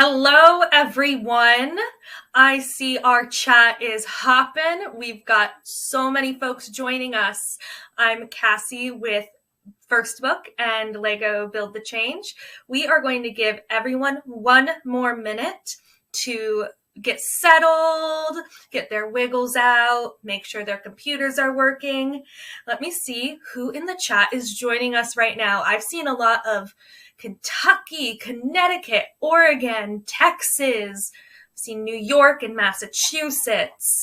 Hello, everyone. I see our chat is hopping. We've got so many folks joining us. I'm Cassie with First Book and Lego Build the Change. We are going to give everyone one more minute to get settled, get their wiggles out, make sure their computers are working. Let me see who in the chat is joining us right now. I've seen a lot of Kentucky, Connecticut, Oregon, Texas. I've seen New York and Massachusetts.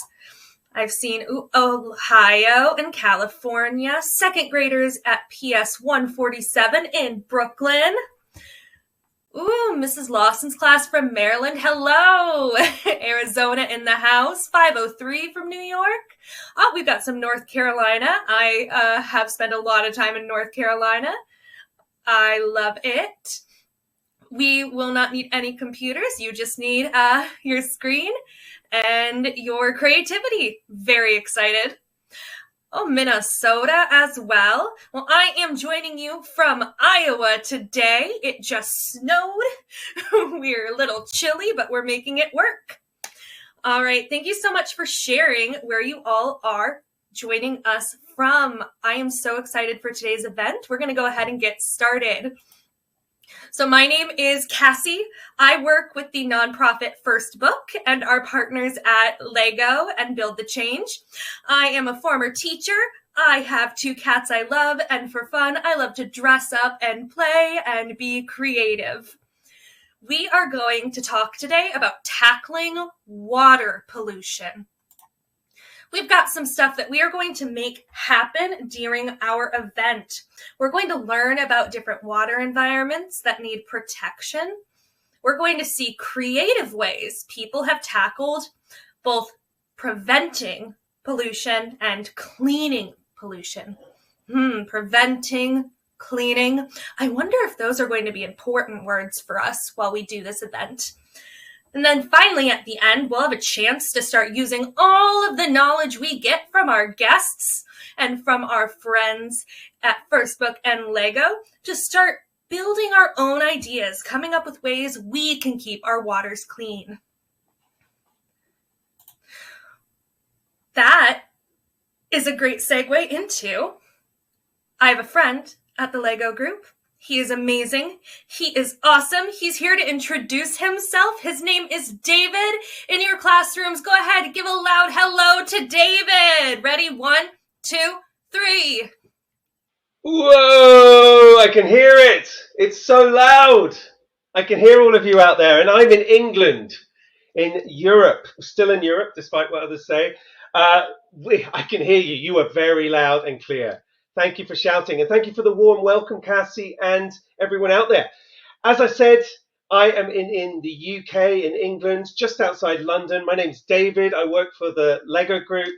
I've seen Ohio and California. Second graders at PS 147 in Brooklyn. Ooh, Mrs. Lawson's class from Maryland. Hello. Arizona in the house. 503 from New York. Oh, we've got some North Carolina. I have spent a lot of time in North Carolina. I love it. We will not need any computers. You just need your screen and your creativity. Very excited. Oh, Minnesota as well. Well, I am joining you from Iowa today. It just snowed. We're a little chilly, but we're making it work. All right. Thank you so much for sharing where you all are joining us from. I am so excited for today's event. We're going to go ahead and get started. So my name is Cassie. I work with the nonprofit First Book and our partners at Lego and Build the Change. I am a former teacher. I have 2 cats I love, and for fun, I love to dress up and play and be creative. We are going to talk today about tackling water pollution. We've got some stuff that we are going to make happen during our event. We're going to learn about different water environments that need protection. We're going to see creative ways people have tackled both preventing pollution and cleaning pollution. Preventing, cleaning. I wonder if those are going to be important words for us while we do this event. And then finally, at the end, we'll have a chance to start using all of the knowledge we get from our guests and from our friends at First Book and Lego to start building our own ideas, coming up with ways we can keep our waters clean. That is a great segue into, I have a friend at the Lego group. He is amazing. He is awesome. He's here to introduce himself. His name is David. In your classrooms, go ahead, give a loud hello to David. Ready? 1, 2, 3. Whoa, I can hear it. It's so loud. I can hear all of you out there. And I'm in England, in Europe, still in Europe, despite what others say. I can hear you. You are very loud and clear. Thank you for shouting, and thank you for the warm welcome, Cassie, and everyone out there. As I said, I am in the UK, in England, just outside London. My name's David. I work for the Lego Group.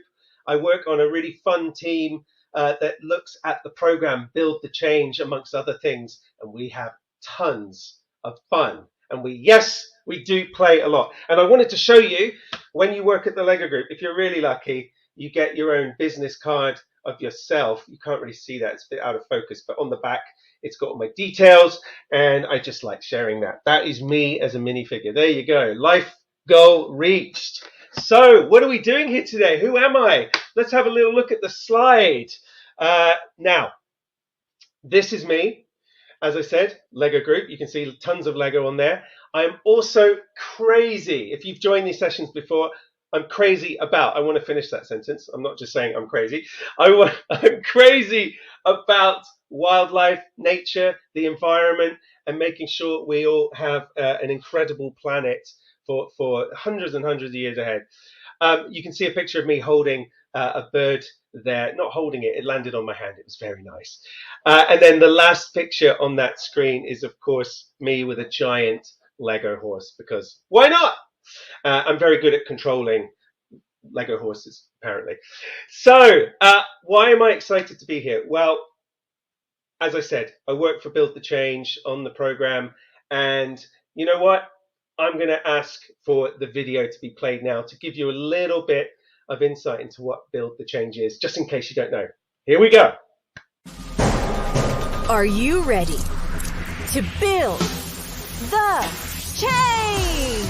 I work on a really fun team that looks at the program Build the Change, amongst other things, and we have tons of fun. And we do play a lot. And I wanted to show you, when you work at the Lego Group, if you're really lucky, you get your own business card of yourself. You can't really see that, it's a bit out of focus, but on the back it's got all my details, and I just like sharing that. That is me as a minifigure. There you go, life goal reached. So what are we doing here today? Who am I? Let's have a little look at the slide. Now, this is me. As I said, Lego Group. You can see tons of Lego on there. I'm also crazy. If you've joined these sessions before, I'm crazy about, I want to finish that sentence. I'm not just saying I'm crazy. I'm crazy about wildlife, nature, the environment, and making sure we all have an incredible planet for hundreds and hundreds of years ahead. You can see a picture of me holding a bird there. Not holding it, it landed on my hand. It was very nice. And then the last picture on that screen is, of course, me with a giant Lego horse, because why not? I'm very good at controlling Lego horses, apparently. So why am I excited to be here? Well, as I said, I work for Build the Change on the program, and you know what? I'm going to ask for the video to be played now to give you a little bit of insight into what Build the Change is, just in case you don't know. Here we go. Are you ready to build the change!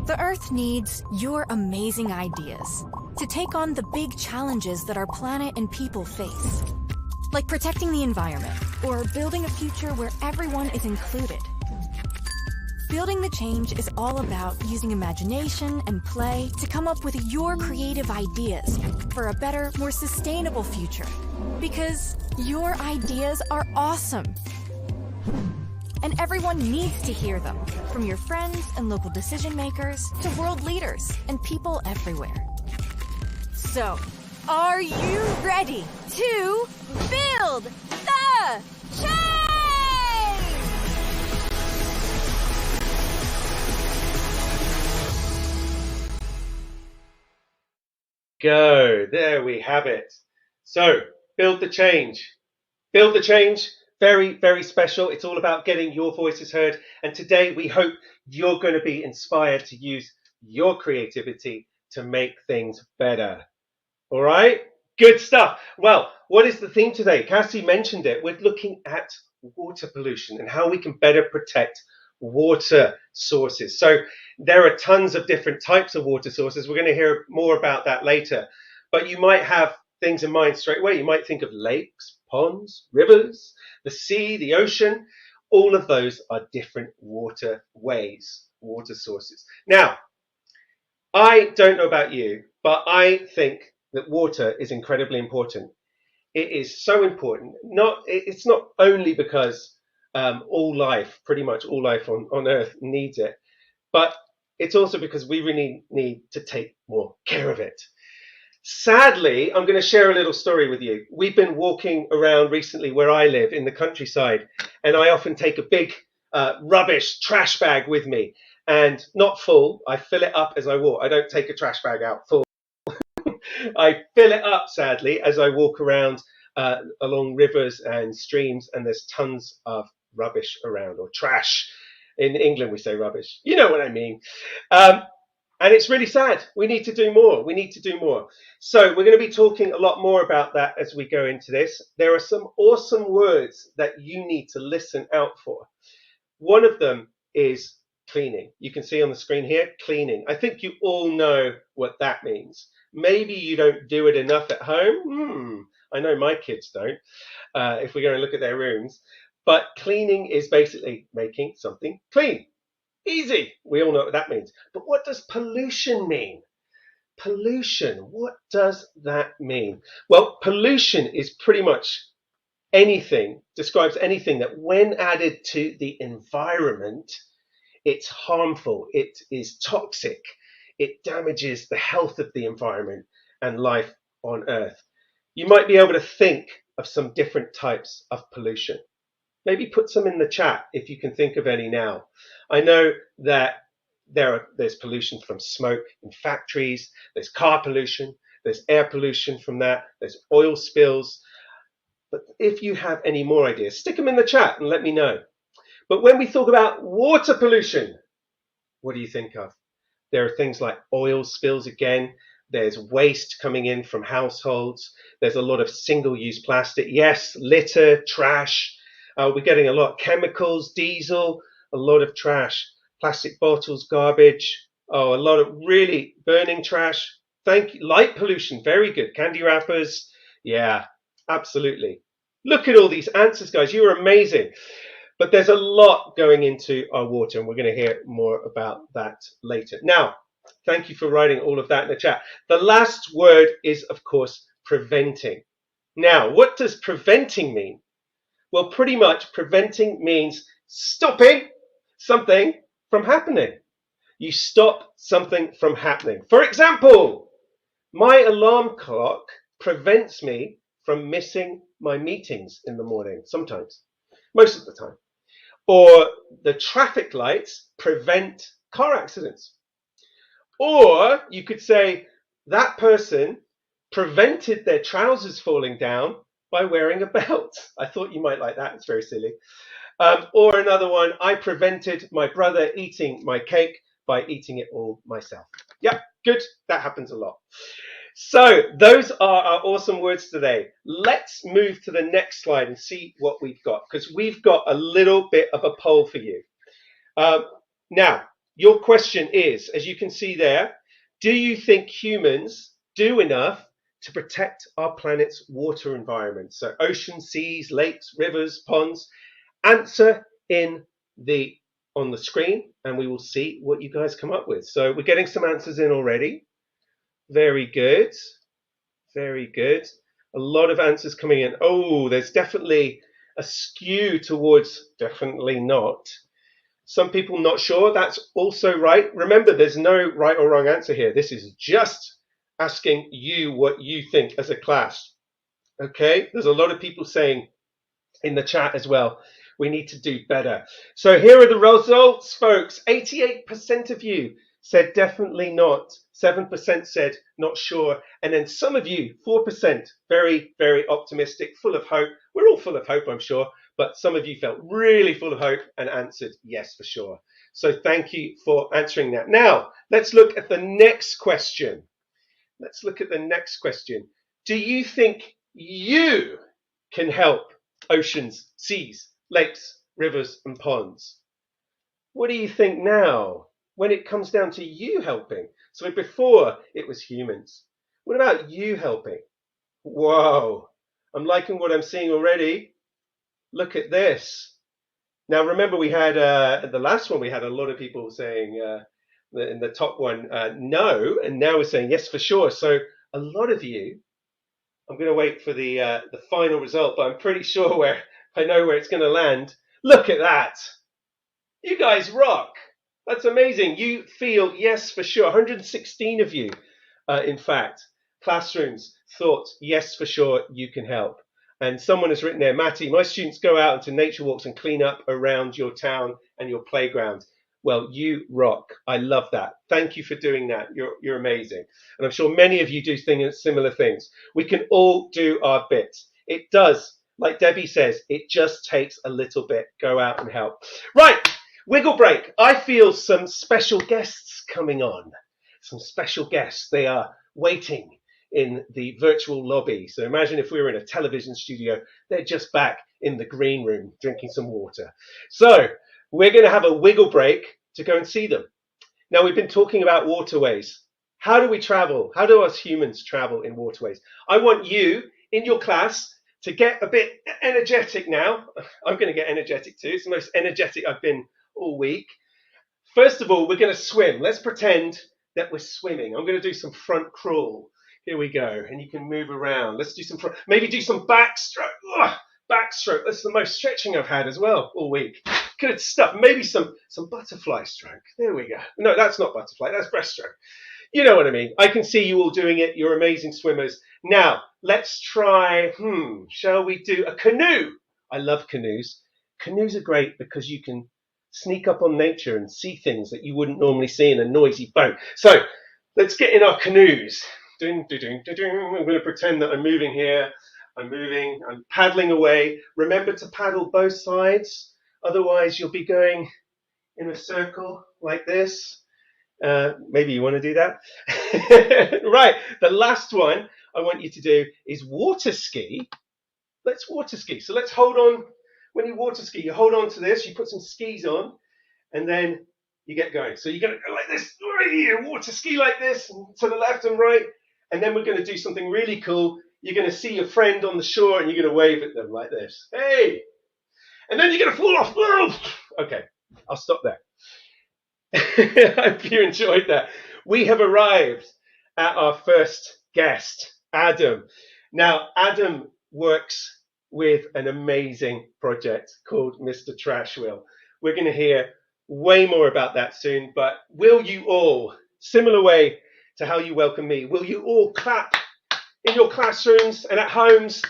The Earth needs your amazing ideas to take on the big challenges that our planet and people face. Like protecting the environment, or building a future where everyone is included. Building the change is all about using imagination and play to come up with your creative ideas for a better, more sustainable future. Because your ideas are awesome. And everyone needs to hear them, from your friends and local decision makers to world leaders and people everywhere. So, are you ready to build the change? Go. There we have it. So, build the change. Build the change. Very, very special. It's all about getting your voices heard. And today we hope you're going to be inspired to use your creativity to make things better. All right? Good stuff. Well, what is the theme today? Cassie mentioned it. We're looking at water pollution and how we can better protect water sources. So there are tons of different types of water sources. We're going to hear more about that later. But you might have things in mind straight away. You might think of lakes, ponds, rivers, the sea, the ocean. All of those are different waterways, water sources. Now, I don't know about you, but I think that water is incredibly important. It is so important. It's not only because pretty much all life on Earth needs it, but it's also because we really need to take more care of it. Sadly, I'm going to share a little story with you. We've been walking around recently where I live in the countryside, and I often take a big rubbish trash bag with me, and not full. I fill it up as I walk. I don't take a trash bag out full. I fill it up, sadly, as I walk around along rivers and streams, and there's tons of rubbish around, or trash. In England, we say rubbish. You know what I mean. And it's really sad. We need to do more. We need to do more. So we're going to be talking a lot more about that as we go into this. There are some awesome words that you need to listen out for. One of them is cleaning. You can see on the screen here, cleaning. I think you all know what that means. Maybe you don't do it enough at home. I know my kids don't, if we're going to look at their rooms. But cleaning is basically making something clean. Easy. We all know what that means. But what does pollution mean? Pollution, what does that mean? Well, pollution is pretty much describes anything that when added to the environment, it's harmful, it is toxic, it damages the health of the environment and life on Earth. You might be able to think of some different types of pollution. Maybe put some in the chat if you can think of any now. I know that there's pollution from smoke in factories, there's car pollution, there's air pollution from that, there's oil spills. But if you have any more ideas, stick them in the chat and let me know. But when we talk about water pollution, what do you think of? There are things like oil spills again. There's waste coming in from households. There's a lot of single-use plastic. Yes, litter, trash. We're getting a lot of chemicals, diesel, a lot of trash, plastic bottles, garbage. A lot of really burning trash. Thank you. Light pollution, very good. Candy wrappers. Yeah, absolutely. Look at all these answers, guys. You are amazing. But there's a lot going into our water, and we're going to hear more about that later. Now, thank you for writing all of that in the chat. The last word is, of course, preventing. Now, what does preventing mean? Well, pretty much preventing means stopping something from happening. You stop something from happening. For example, my alarm clock prevents me from missing my meetings in the morning, sometimes, most of the time. Or the traffic lights prevent car accidents. Or you could say that person prevented their trousers falling down by wearing a belt. I thought you might like that. It's very silly. Or another one, I prevented my brother eating my cake by eating it all myself. Yeah, good. That happens a lot. So those are our awesome words today. Let's move to the next slide and see what we've got, because we've got a little bit of a poll for you. Now, your question is, as you can see there, do you think humans do enough to protect our planet's water environment? So oceans, seas, lakes, rivers, ponds. Answer on the screen, and we will see what you guys come up with. So we're getting some answers in already. Very good. Very good. A lot of answers coming in. Oh, there's definitely a skew towards definitely not. Some people not sure. That's also right. Remember, there's no right or wrong answer here. This is just asking you what you think as a class. Okay, there's a lot of people saying in the chat as well, we need to do better. So here are the results, folks. 88% of you said definitely not. 7% said not sure. And then some of you, 4%, very, very optimistic, full of hope. We're all full of hope, I'm sure. But some of you felt really full of hope and answered yes for sure. So thank you for answering that. Now, let's look at the next question. Let's look at the next question. Do you think you can help oceans, seas, lakes, rivers, and ponds? What do you think now when it comes down to you helping? So before it was humans. What about you helping? Whoa, I'm liking what I'm seeing already. Look at this. Now, remember, we had the last one, we had a lot of people saying in the top one, no, and now we're saying yes for sure. So a lot of you, I'm going to wait for the final result, but I'm pretty sure I know where it's going to land. Look at that. You guys rock. That's amazing. You feel yes for sure. 116 of you, in fact, classrooms thought yes for sure you can help. And someone has written there, Matty, my students go out into nature walks and clean up around your town and your playground. Well, you rock. I love that. Thank you for doing that. You're amazing. And I'm sure many of you do similar things. We can all do our bit. It does, like Debbie says, it just takes a little bit. Go out and help. Right, wiggle break. I feel some special guests coming on. Some special guests. They are waiting in the virtual lobby. So imagine if we were in a television studio, they're just back in the green room drinking some water. So we're going to have a wiggle break to go and see them. Now, we've been talking about waterways. How do we travel? How do us humans travel in waterways? I want you in your class to get a bit energetic now. I'm going to get energetic too. It's the most energetic I've been all week. First of all, we're going to swim. Let's pretend that we're swimming. I'm going to do some front crawl. Here we go. And you can move around. Let's do some front, maybe do some backstroke. Ugh, backstroke. That's the most stretching I've had as well all week. Good stuff. Maybe some butterfly stroke. There we go. No, that's not butterfly. That's breaststroke. You know what I mean. I can see you all doing it. You're amazing swimmers. Now, let's try, shall we do a canoe? I love canoes. Canoes are great because you can sneak up on nature and see things that you wouldn't normally see in a noisy boat. So let's get in our canoes. I'm going to pretend that I'm moving here. I'm moving. I'm paddling away. Remember to paddle both sides. Otherwise, you'll be going in a circle like this. Maybe you want to do that. Right. The last one I want you to do is water ski. Let's water ski. So let's hold on. When you water ski, you hold on to this. You put some skis on, and then you get going. So you're going to go like this. Water ski like this to the left and right. And then we're going to do something really cool. You're going to see your friend on the shore, and you're going to wave at them like this. Hey! And then you're going to fall off. Okay, I'll stop there. I hope you enjoyed that. We have arrived at our first guest, Adam. Now, Adam works with an amazing project called Mr. Trash Wheel. We're going to hear way more about that soon, but will you all, similar way to how you welcome me, will you all clap in your classrooms and at homes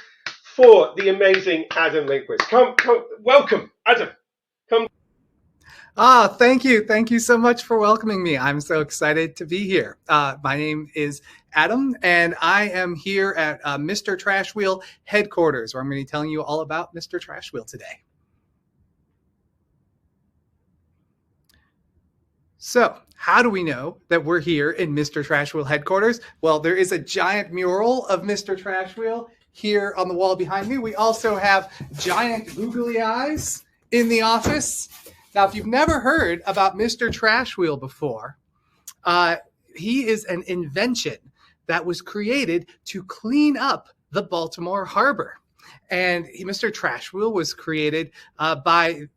for the amazing Adam Lindquist? Come, welcome, Adam. Come. Thank you. Thank you so much for welcoming me. I'm so excited to be here. My name is Adam, and I am here at Mr. Trash Wheel headquarters, where I'm going to be telling you all about Mr. Trash Wheel today. So, how do we know that we're here in Mr. Trash Wheel headquarters? Well, there is a giant mural of Mr. Trash Wheel here on the wall behind me. We also have giant googly eyes in the office. Now, if you've never heard about Mr. Trash Wheel before, he is an invention that was created to clean up the Baltimore harbor. And Mr. Trash Wheel was created by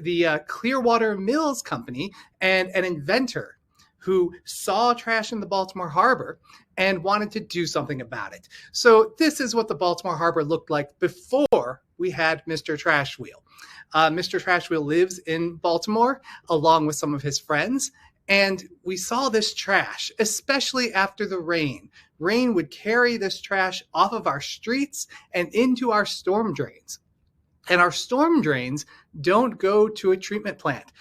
the Clearwater Mills Company and an inventor who saw trash in the Baltimore harbor and wanted to do something about it. So this is what the Baltimore harbor looked like before we had Mr. Trash Wheel. Mr. Trash Wheel lives in Baltimore along with some of his friends. And we saw this trash, especially after the rain. Rain would carry this trash off of our streets and into our storm drains. And our storm drains don't go to a treatment plant.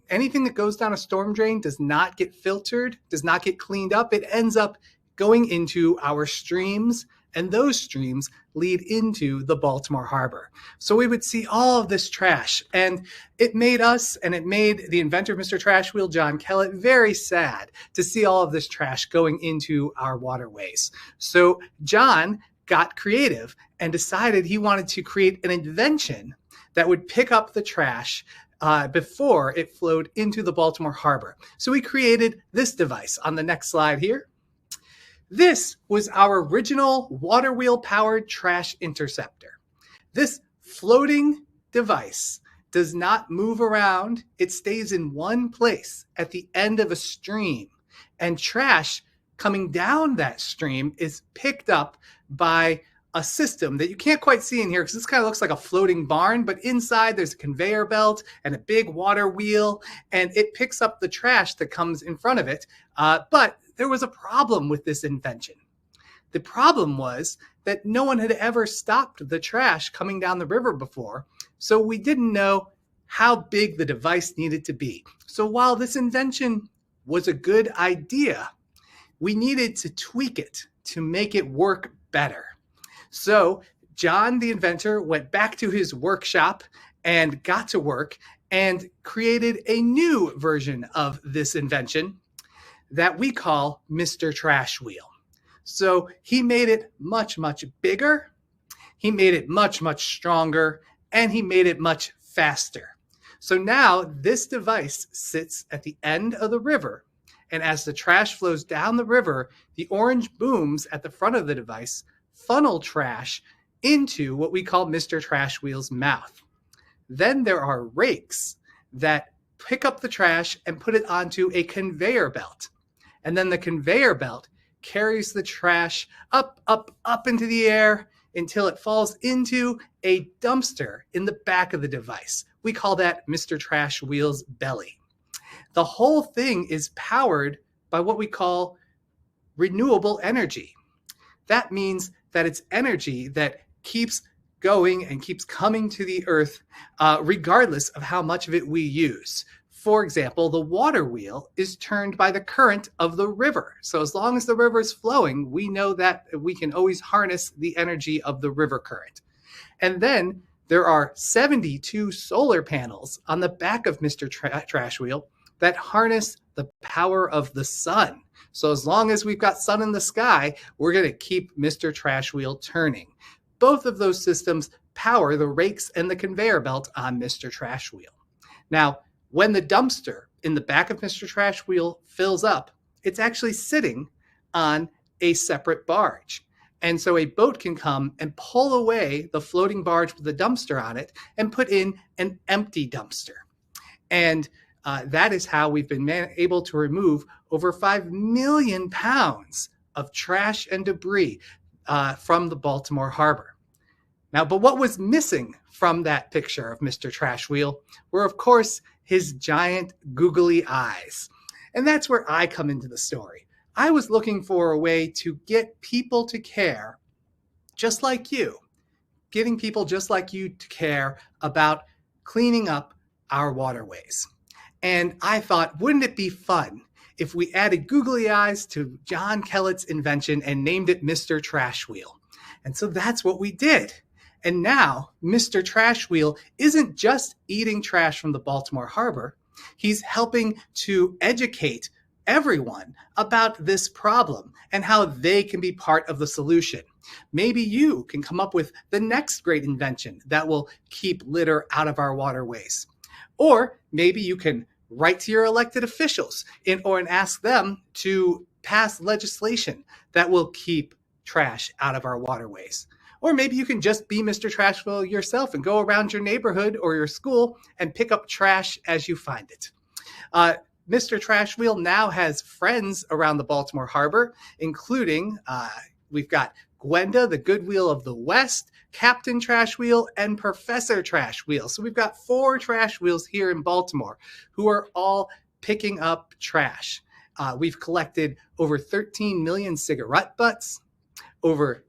Anything that goes down a storm drain does not get filtered, does not get cleaned up. It ends up going into our streams, and those streams lead into the Baltimore harbor. So we would see all of this trash, and it made us, and it made the inventor of Mr. Trash Wheel, John Kellett, very sad to see all of this trash going into our waterways. So John got creative and decided he wanted to create an invention that would pick up the trash before it flowed into the Baltimore harbor. So we created this device on the next slide here. This was our original water wheel powered trash interceptor. This floating device does not move around. It stays in one place at the end of a stream, and trash coming down that stream is picked up by a system that you can't quite see in here because this kind of looks like a floating barn, but inside there's a conveyor belt and a big water wheel, and it picks up the trash that comes in front of it. But there was a problem with this invention. The problem was that no one had ever stopped the trash coming down the river before, so we didn't know how big the device needed to be. So while this invention was a good idea, we needed to tweak it to make it work better. So John, the inventor, went back to his workshop and got to work and created a new version of this invention that we call Mr. Trash Wheel. So he made it much, much bigger. He made it much, much stronger, and he made it much faster. So now this device sits at the end of the river, and as the trash flows down the river, the orange booms at the front of the device funnel trash into what we call Mr. Trash Wheel's mouth. Then there are rakes that pick up the trash and put it onto a conveyor belt. And then the conveyor belt carries the trash up, up, up into the air until it falls into a dumpster in the back of the device. We call that Mr. Trash Wheel's belly. The whole thing is powered by what we call renewable energy. That means that it's energy that keeps going and keeps coming to the earth regardless of how much of it we use. For example, the water wheel is turned by the current of the river. So as long as the river is flowing, we know that we can always harness the energy of the river current. And then there are 72 solar panels on the back of Mr. Trash Wheel that harness the power of the sun. So as long as we've got sun in the sky, we're going to keep Mr. Trash Wheel turning. Both of those systems power the rakes and the conveyor belt on Mr. Trash Wheel. Now, when the dumpster in the back of Mr. Trash Wheel fills up, it's actually sitting on a separate barge. And so a boat can come and pull away the floating barge with the dumpster on it and put in an empty dumpster. And that is how we've been able to remove over 5 million pounds of trash and debris from the Baltimore harbor. Now, but what was missing from that picture of Mr. Trash Wheel were, of course, his giant googly eyes. And that's where I come into the story. I was looking for a way to get people to care just like you, getting people just like you to care about cleaning up our waterways. And I thought, wouldn't it be fun if we added googly eyes to John Kellett's invention and named it Mr. Trash Wheel? And so that's what we did. And now Mr. Trash Wheel isn't just eating trash from the Baltimore harbor. He's helping to educate everyone about this problem and how they can be part of the solution. Maybe you can come up with the next great invention that will keep litter out of our waterways. Or maybe you can write to your elected officials and ask them to pass legislation that will keep trash out of our waterways. Or maybe you can just be Mr. Trashville yourself and go around your neighborhood or your school and pick up trash as you find it. Mr. Trashwheel now has friends around the Baltimore Harbor, including we've got Gwenda, the Good Wheel of the West, Captain Trashwheel, and Professor Trashwheel. So we've got 4 trash wheels here in Baltimore who are all picking up trash. We've collected over 13 million cigarette butts, over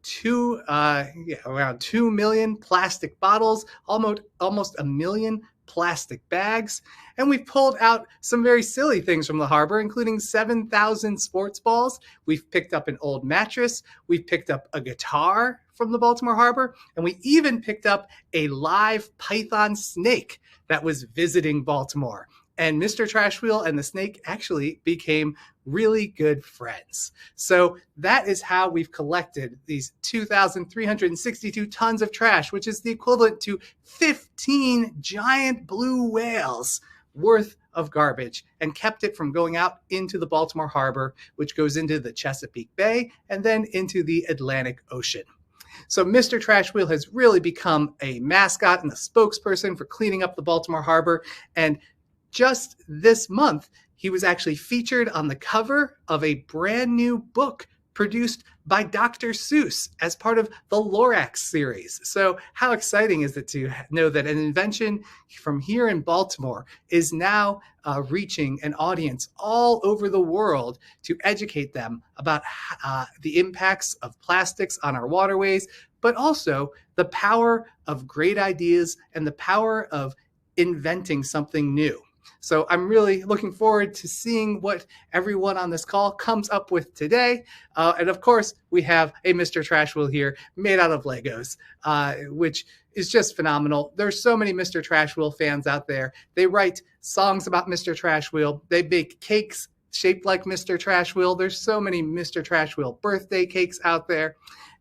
around 2 million plastic bottles, almost a million plastic bags, and we've pulled out some very silly things from the harbor, including 7,000 sports balls. We've picked up an old mattress. We've picked up a guitar from the Baltimore Harbor, and we even picked up a live python snake that was visiting Baltimore. And Mr. Trashwheel and the snake actually became really good friends. So that is how we've collected these 2,362 tons of trash, which is the equivalent to 15 giant blue whales worth of garbage, and kept it from going out into the Baltimore Harbor, which goes into the Chesapeake Bay and then into the Atlantic Ocean. So Mr. Trashwheel has really become a mascot and a spokesperson for cleaning up the Baltimore Harbor. And just this month, he was actually featured on the cover of a brand new book produced by Dr. Seuss as part of the Lorax series. So how exciting is it to know that an invention from here in Baltimore is now reaching an audience all over the world to educate them about the impacts of plastics on our waterways, but also the power of great ideas and the power of inventing something new. So I'm really looking forward to seeing what everyone on this call comes up with today. And of course, we have a Mr. Trashwheel here made out of Legos, which is just phenomenal. There's so many Mr. Trashwheel fans out there. They write songs about Mr. Trashwheel. They bake cakes shaped like Mr. Trashwheel. There's so many Mr. Trashwheel birthday cakes out there.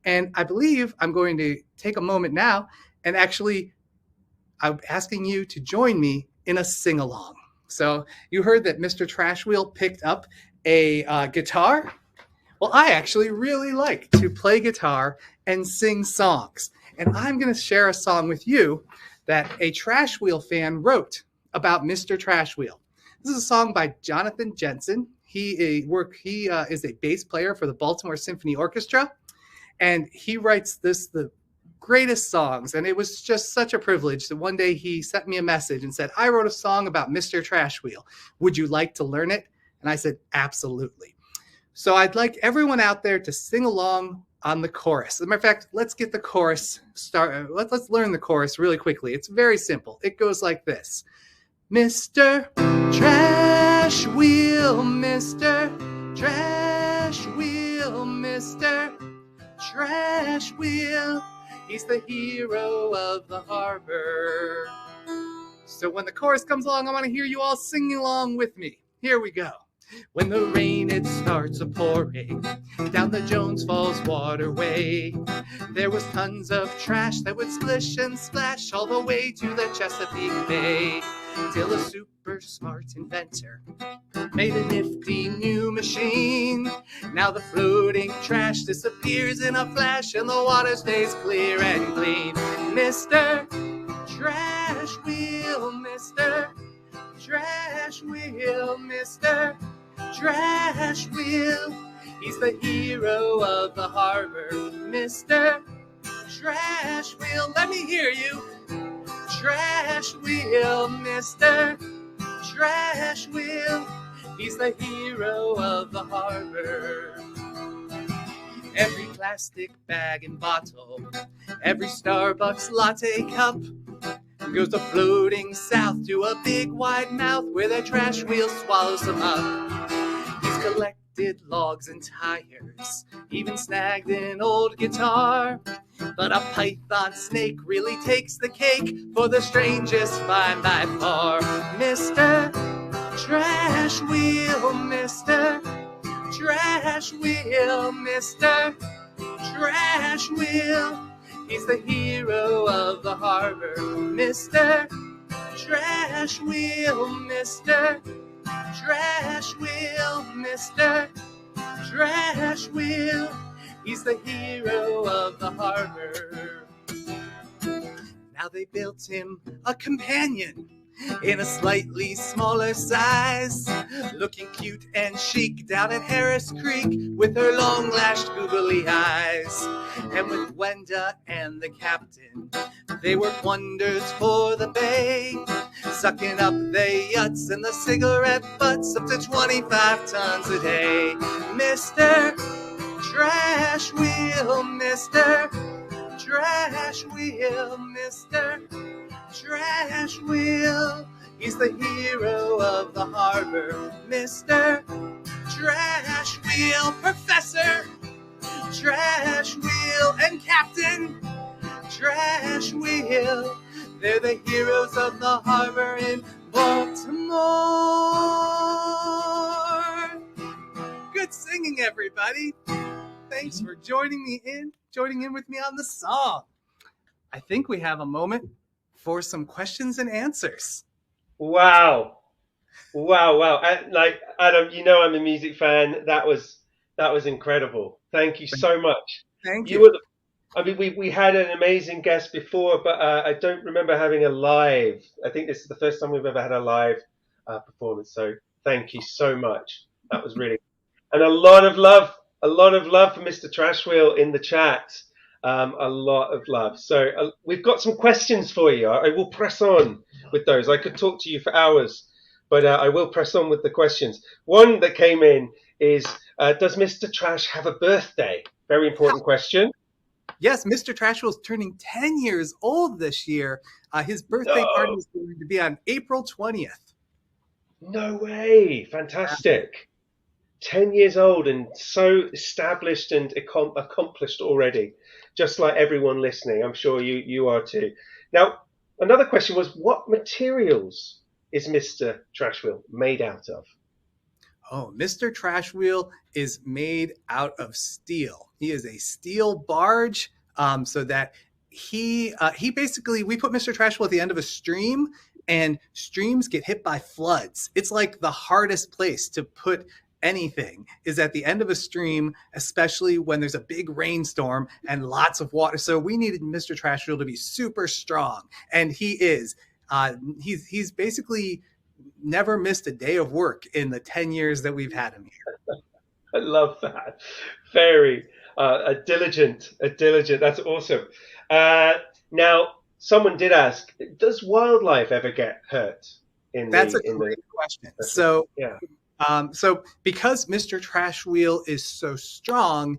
And I believe I'm going to take a moment now and actually I'm asking you to join me in a sing-along. So you heard that Mr. Trashwheel picked up a guitar. Well, I actually really like to play guitar and sing songs. And I'm going to share a song with you that a Trashwheel fan wrote about Mr. Trashwheel. This is a song by Jonathan Jensen. He is a bass player for the Baltimore Symphony Orchestra. And he writes the greatest songs, and it was just such a privilege that one day he sent me a message and said, I wrote a song about Mr. Trashwheel. Would you like to learn it? And I said, absolutely. So I'd like everyone out there to sing along on the chorus. As a matter of fact, let's get the chorus started. Let's learn the chorus really quickly. It's very simple. It goes like this. Mr. Trashwheel, Mr. Trashwheel, Mr. Trashwheel. He's the hero of the harbor. So when the chorus comes along, I want to hear you all singing along with me. Here we go. When the rain it starts a-pouring down the Jones Falls waterway, there was tons of trash that would splish and splash all the way to the Chesapeake Bay, till a super smart inventor made a nifty new machine. Now the floating trash disappears in a flash and the water stays clear and clean. Mr. Trashwheel, Mr. Trashwheel, Mr. Trashwheel. He's the hero of the harbor. Mr. Trashwheel, let me hear you. Trashwheel, Mr. Trashwheel. He's the hero of the harbor. Every plastic bag and bottle, every Starbucks latte cup goes a floating south to a big wide mouth where the trash wheel swallows them up. He's collected logs and tires, even snagged an old guitar. But a python snake really takes the cake for the strangest find by far. Mr. Trash Wheel, Mr. Trash Wheel, Mr. Trash Wheel. He's the hero of the harbor, Mr. Trash Wheel, Mr. Trash Wheel, Mr. Trash Wheel. He's the hero of the harbor. Now they built him a companion in a slightly smaller size, looking cute and chic down at Harris Creek with her long-lashed googly eyes. And with Wenda and the captain, they work wonders for the bay, sucking up their yachts and the cigarette butts up to 25 tons a day. Mr. Trash Wheel, Mr. Trash Wheel, Mr. Trash Wheel. He's the hero of the harbor, Mr. Trash Wheel. Professor Trash Wheel and Captain Trash Wheel. They're the heroes of the harbor in Baltimore. Good singing, everybody. Thanks for joining in with me on the song. I think we have a moment for some questions and answers. Wow. Like, Adam, you know I'm a music fan. That was incredible. Thank you so much. Thank you. We had an amazing guest before, but I don't remember having a live. I think this is the first time we've ever had a live performance. So thank you so much. That was really, and a lot of love for Mr. Trashwheel in the chat. A lot of love. So we've got some questions for you. I will press on with those. I could talk to you for hours, but I will press on with the questions. One that came in is, does Mr. Trash have a birthday? Very important question. Yes, Mr. Trashwheel is turning 10 years old this year. His birthday party is going to be on April 20th. No way. Fantastic. 10 years old and so established and accomplished already, just like everyone listening. I'm sure you are too. Now, another question was, what materials is Mr. Trashwheel made out of? Oh, Mr. Trashwheel is made out of steel. He is a steel barge, so that he basically, we put Mr. Trashwheel at the end of a stream, and streams get hit by floods. It's like the hardest place to put anything is at the end of a stream, especially when there's a big rainstorm and lots of water. So we needed Mr. Trashwheel to be super strong, and he is. He's basically never missed a day of work in the 10 years that we've had him here. I love that. Very diligent. That's awesome. Now, someone did ask, does wildlife ever get hurt? That's a great question. So, yeah. So because Mr. Trashwheel is so strong,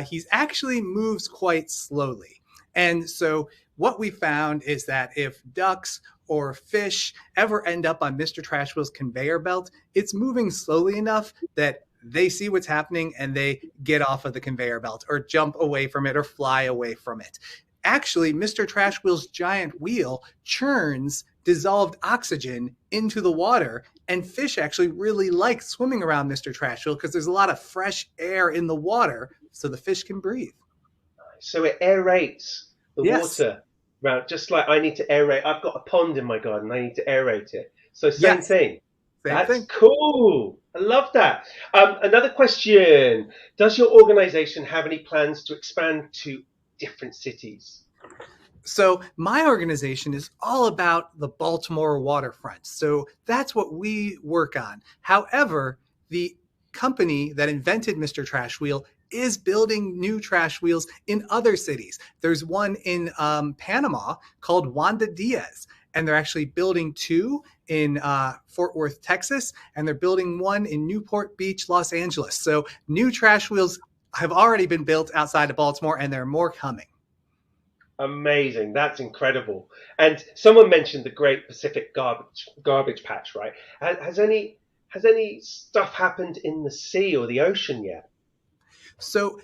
he actually moves quite slowly. And so what we found is that if ducks or fish ever end up on Mr. Trashwheel's conveyor belt, it's moving slowly enough that they see what's happening and they get off of the conveyor belt or jump away from it or fly away from it. Actually, Mr. Trashwheel's giant wheel churns dissolved oxygen into the water, and fish actually really like swimming around Mr. Trashwheel because there's a lot of fresh air in the water so the fish can breathe. So it aerates the water around, just like I need to aerate. I've got a pond in my garden. I need to aerate it. So same thing. That's cool. I love that. Another question. Does your organization have any plans to expand to different cities? So my organization is all about the Baltimore waterfront. So that's what we work on. However, the company that invented Mr. Trashwheel is building new trash wheels in other cities. There's one in Panama called Wanda Diaz, and they're actually building two in Fort Worth, Texas, and they're building one in Newport Beach, Los Angeles. So new trash wheels have already been built outside of Baltimore, and there are more coming. Amazing. That's incredible. And someone mentioned the Great Pacific Garbage Patch, right? Has any stuff happened in the sea or the ocean yet? So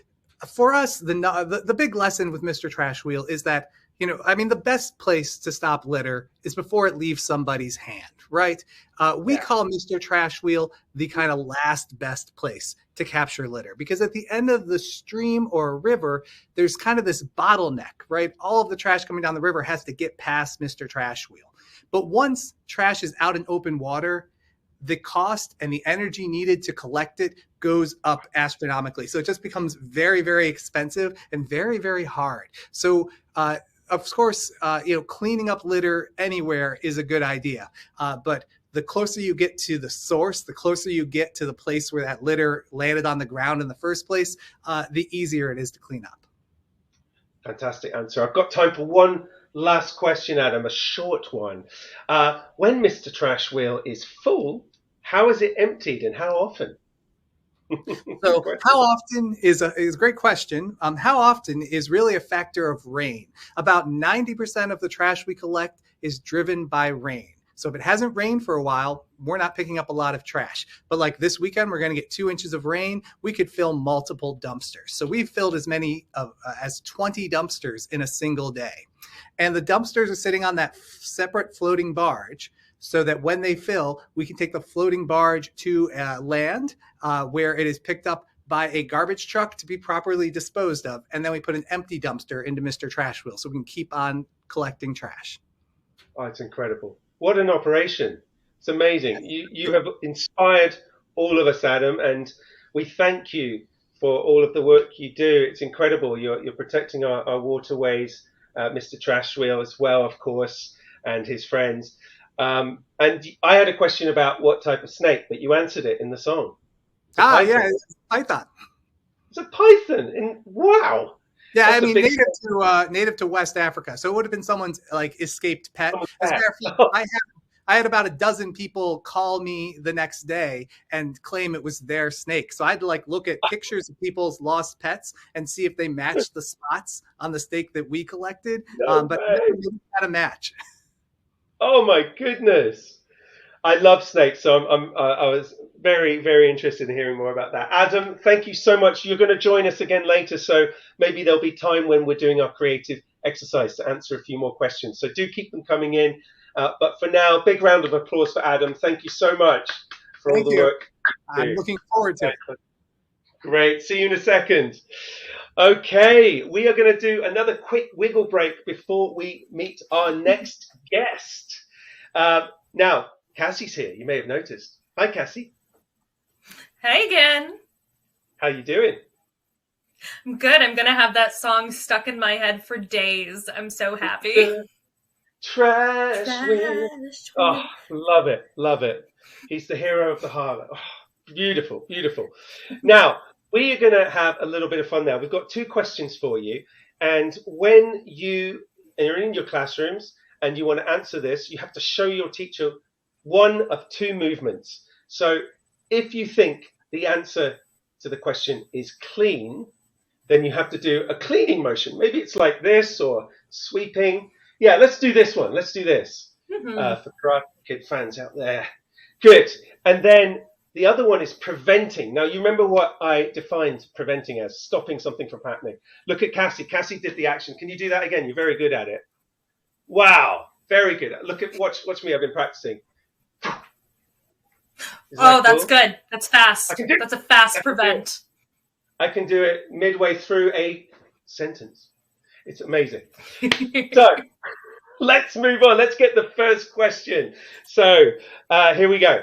for us, the big lesson with Mr. Trashwheel is that I mean, the best place to stop litter is before it leaves somebody's hand, right? We call Mr. Trash Wheel the kind of last best place to capture litter, because at the end of the stream or river, there's kind of this bottleneck, right? All of the trash coming down the river has to get past Mr. Trash Wheel. But once trash is out in open water, the cost and the energy needed to collect it goes up astronomically. So it just becomes very, very expensive and very, very hard. So, of course, cleaning up litter anywhere is a good idea. But the closer you get to the source, the closer you get to the place where that litter landed on the ground in the first place, the easier it is to clean up. Fantastic answer. I've got time for one last question, Adam, a short one. When Mr. Trash Wheel is full, how is it emptied and how often? So how often is a great question. How often is really a factor of rain. About 90% of the trash we collect is driven by rain. So if it hasn't rained for a while, we're not picking up a lot of trash. But like this weekend, we're going to get 2 inches of rain. We could fill multiple dumpsters. So we've filled as many as 20 dumpsters in a single day. And the dumpsters are sitting on that separate floating barge, so that when they fill, we can take the floating barge to land where it is picked up by a garbage truck to be properly disposed of. And then we put an empty dumpster into Mr. Trash Wheel so we can keep on collecting trash. Oh, it's incredible. What an operation. It's amazing. You have inspired all of us, Adam, and we thank you for all of the work you do. It's incredible. You're protecting our waterways, Mr. Trash Wheel as well, of course, and his friends. And I had a question about what type of snake, but you answered it in the song. It's a python. It's a python. Wow. Yeah, I mean, native to West Africa. So it would have been someone's escaped pet. As a matter of fact, I had about a dozen people call me the next day and claim it was their snake. So I had to look at pictures of people's lost pets and see if they matched the spots on the snake that we collected. But we didn't have a match. Oh my goodness. I love snakes, so I was very, very interested in hearing more about that. Adam, thank you so much. You're going to join us again later, so maybe there'll be time when we're doing our creative exercise to answer a few more questions. So do keep them coming in. But for now, big round of applause for Adam. Thank you so much for all the work. I'm looking forward to it. Great. See you in a second. Okay, we are going to do another quick wiggle break before we meet our next guest. Now, Cassie's here. You may have noticed. Hi, Cassie. Hey again. How you doing? I'm good. I'm going to have that song stuck in my head for days. I'm so happy. Trash Wheel. Oh, love it. Love it. He's the hero of the harlot. Oh, beautiful, beautiful. Now, we are going to have a little bit of fun now. We've got 2 questions for you. And when you're in your classrooms and you want to answer this, you have to show your teacher one of 2 movements. So if you think the answer to the question is clean, then you have to do a cleaning motion. Maybe it's like this or sweeping. Yeah, let's do this one. Let's do this for Karate Kid fans out there. Good. And then the other one is preventing. Now, you remember what I defined preventing as? Stopping something from happening. Look at Cassie. Cassie did the action. Can you do that again? You're very good at it. Wow. Very good. Watch me. I've been practicing. Oh, that's good. That's fast. That's a fast prevent. I can do it midway through a sentence. It's amazing. So let's move on. Let's get the first question. So here we go.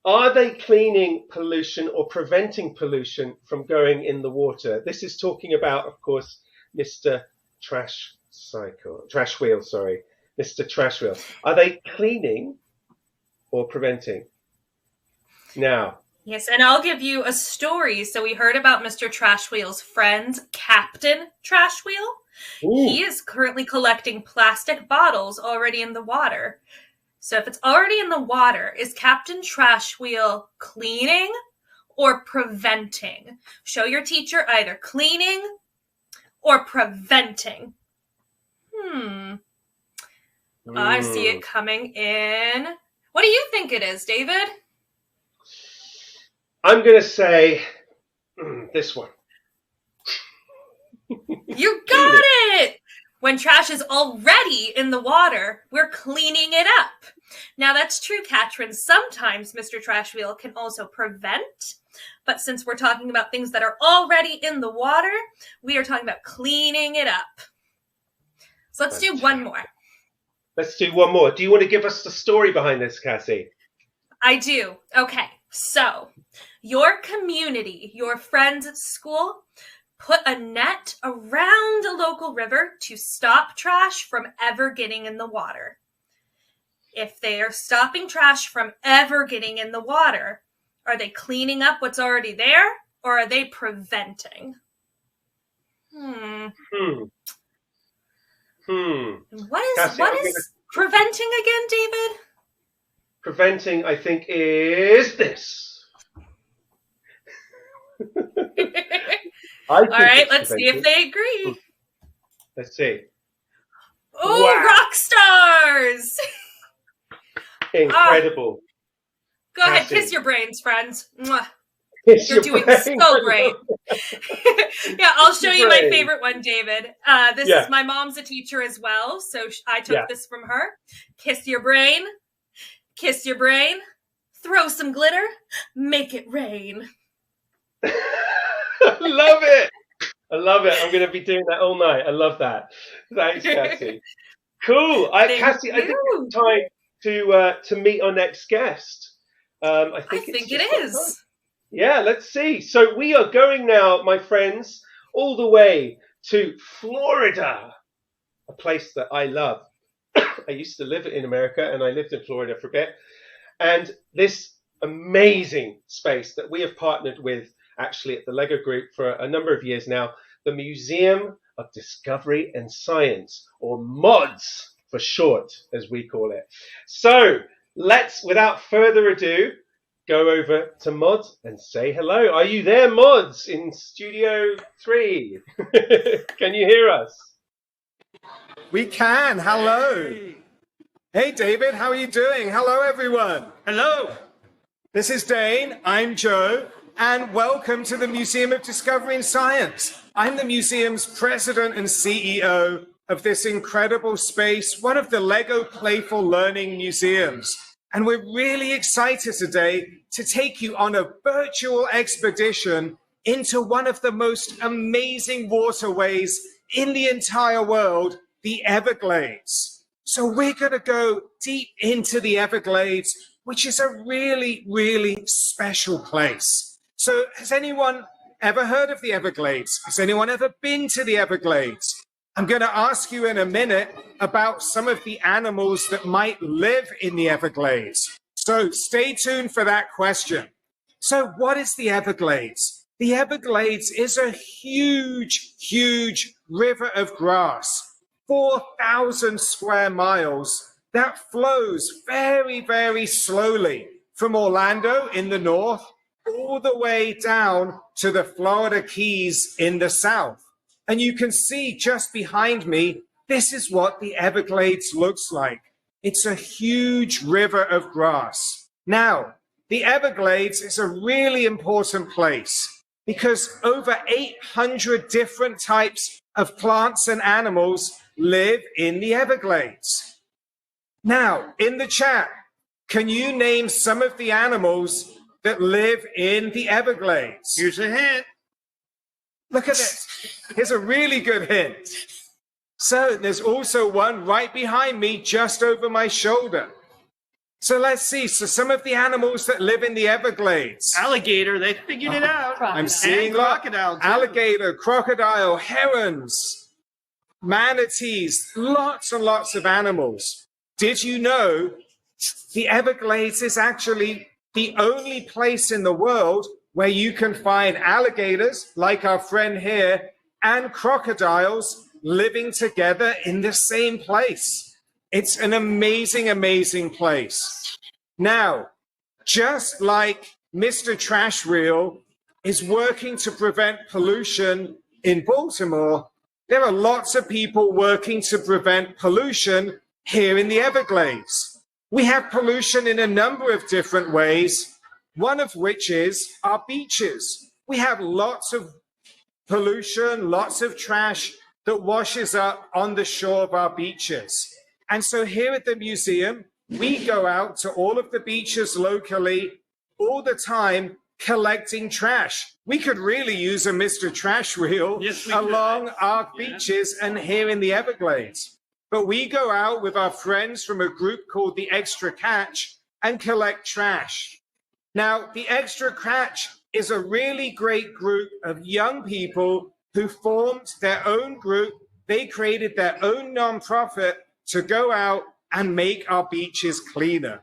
Are they cleaning pollution or preventing pollution from going in the water? This is talking about, of course, Mr. Trash Wheel, sorry. Mr. Trash Wheel. Are they cleaning or preventing? Now. Yes, and I'll give you a story. So we heard about Mr. Trash Wheel's friend, Captain Trash Wheel. Ooh. He is currently collecting plastic bottles already in the water. So if it's already in the water, is Captain Trash Wheel cleaning or preventing? Show your teacher either cleaning or preventing. I see it coming in. What do you think it is, David? I'm going to say this one. You got it! When trash is already in the water, we're cleaning it up. Now, that's true, Katrin. Sometimes Mr. Trash Wheel can also prevent, but since we're talking about things that are already in the water, we are talking about cleaning it up. So let's do one more. Let's do one more. Do you want to give us the story behind this, Cassie? I do. Okay, so your community, your friends at school, put a net around a local river to stop trash from ever getting in the water. If they are stopping trash from ever getting in the water, are they cleaning up what's already there, or are they preventing? What is preventing again, David? Preventing, I think, is this. All right, let's see if they agree. Let's see. Oh, wow. Rock stars! Incredible. Go ahead, kiss your brains, friends. You're doing so great. Yeah, I'll show you my favorite one, David. This is my mom's a teacher as well, so I took this from her. Kiss your brain. Kiss your brain. Throw some glitter. Make it rain. Love it. I love it. I'm going to be doing that all night. I love that. Thanks, Cassie. Cool. Cassie, I think it's time to meet our next guest. I think it is. Yeah, let's see. So we are going now, my friends, all the way to Florida, a place that I love. I used to live in America and I lived in Florida for a bit. And this amazing space that we have partnered with actually at the Lego Group for a number of years now, the Museum of Discovery and Science, or MODS for short, as we call it. So let's, without further ado, go over to Mods and say hello. Are you there, Mods, in Studio 3? Can you hear us? We can. Hello. Hey, David. How are you doing? Hello, everyone. Hello. This is Dane. I'm Joe. And welcome to the Museum of Discovery and Science. I'm the museum's president and CEO of this incredible space, one of the Lego Playful Learning Museums. And we're really excited today to take you on a virtual expedition into one of the most amazing waterways in the entire world, the Everglades. So we're going to go deep into the Everglades, which is a really, really special place. So has anyone ever heard of the Everglades? Has anyone ever been to the Everglades? I'm going to ask you in a minute about some of the animals that might live in the Everglades. So stay tuned for that question. So what is the Everglades? The Everglades is a huge, huge river of grass, 4,000 square miles, that flows very, very slowly from Orlando in the north all the way down to the Florida Keys in the south. And you can see just behind me, this is what the Everglades looks like. It's a huge river of grass. Now, the Everglades is a really important place because over 800 different types of plants and animals live in the Everglades. Now, in the chat, can you name some of the animals that live in the Everglades? Here's a hint. Look at this. Here's a really good hint. So there's also one right behind me, just over my shoulder. So let's see. So some of the animals that live in the Everglades. Alligator, they figured it out. I'm seeing crocodile. Alligator, crocodile, herons, manatees, lots and lots of animals. Did you know the Everglades is actually the only place in the world where you can find alligators, like our friend here, and crocodiles living together in the same place? It's an amazing, amazing place. Now, just like Mr. Trash Wheel is working to prevent pollution in Baltimore, there are lots of people working to prevent pollution here in the Everglades. We have pollution in a number of different ways, one of which is our beaches. We have lots of pollution, lots of trash that washes up on the shore of our beaches. And so here at the museum, we go out to all of the beaches locally all the time collecting trash. We could really use a Mr. Trash Wheel along our beaches and here in the Everglades. But we go out with our friends from a group called the Extra Catch and collect trash. Now, the Extra Catch is a really great group of young people who formed their own group. They created their own nonprofit to go out and make our beaches cleaner.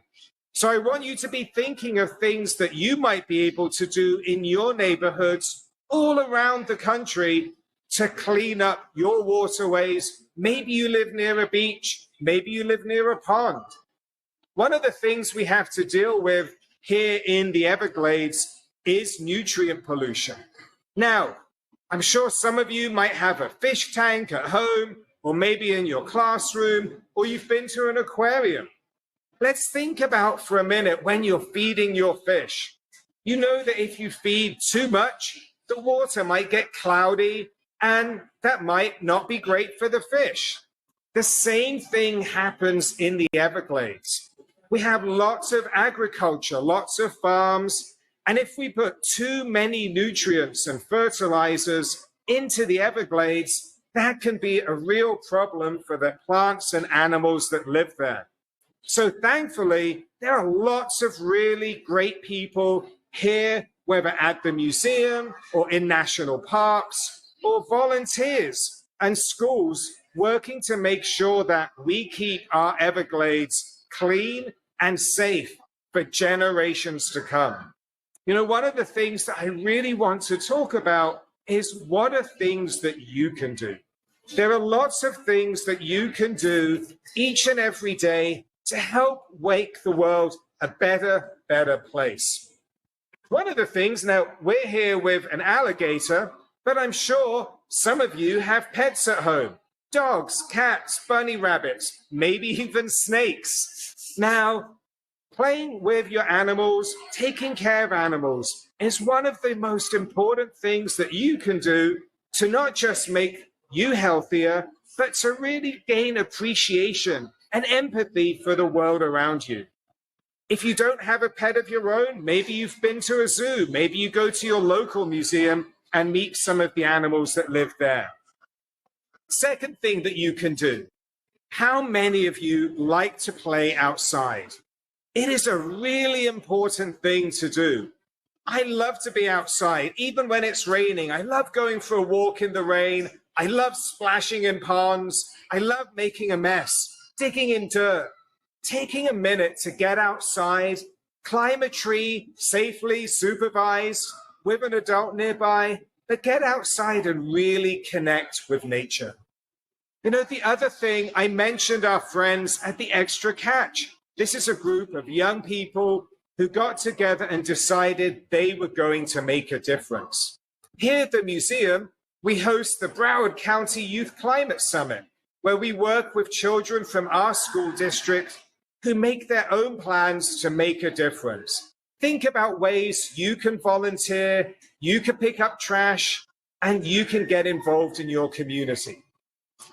So I want you to be thinking of things that you might be able to do in your neighborhoods all around the country to clean up your waterways. Maybe you live near a beach, maybe you live near a pond. One of the things we have to deal with here in the Everglades is nutrient pollution. Now, I'm sure some of you might have a fish tank at home, or maybe in your classroom, or you've been to an aquarium. Let's think about for a minute when you're feeding your fish. You know that if you feed too much, the water might get cloudy, and that might not be great for the fish. The same thing happens in the Everglades. We have lots of agriculture, lots of farms, and if we put too many nutrients and fertilizers into the Everglades, that can be a real problem for the plants and animals that live there. So thankfully, there are lots of really great people here, whether at the museum or in national parks, or volunteers and schools working to make sure that we keep our Everglades clean and safe for generations to come. You know, one of the things that I really want to talk about is what are things that you can do? There are lots of things that you can do each and every day to help make the world a better place. One of the things, now we're here with an alligator, but I'm sure some of you have pets at home. Dogs, cats, bunny rabbits, maybe even snakes. Now, playing with your animals, taking care of animals is one of the most important things that you can do to not just make you healthier, but to really gain appreciation and empathy for the world around you. If you don't have a pet of your own, maybe you've been to a zoo, maybe you go to your local museum and meet some of the animals that live there. Second thing that you can do, how many of you like to play outside? It is a really important thing to do. I love to be outside, even when it's raining. I love going for a walk in the rain. I love splashing in ponds. I love making a mess, digging in dirt, taking a minute to get outside, climb a tree safely, supervised, with an adult nearby, but get outside and really connect with nature. You know, the other thing, I mentioned our friends at the Extra Catch. This is a group of young people who got together and decided they were going to make a difference. Here at the museum, we host the Broward County Youth Climate Summit, where we work with children from our school district who make their own plans to make a difference. Think about ways you can volunteer, you can pick up trash, and you can get involved in your community.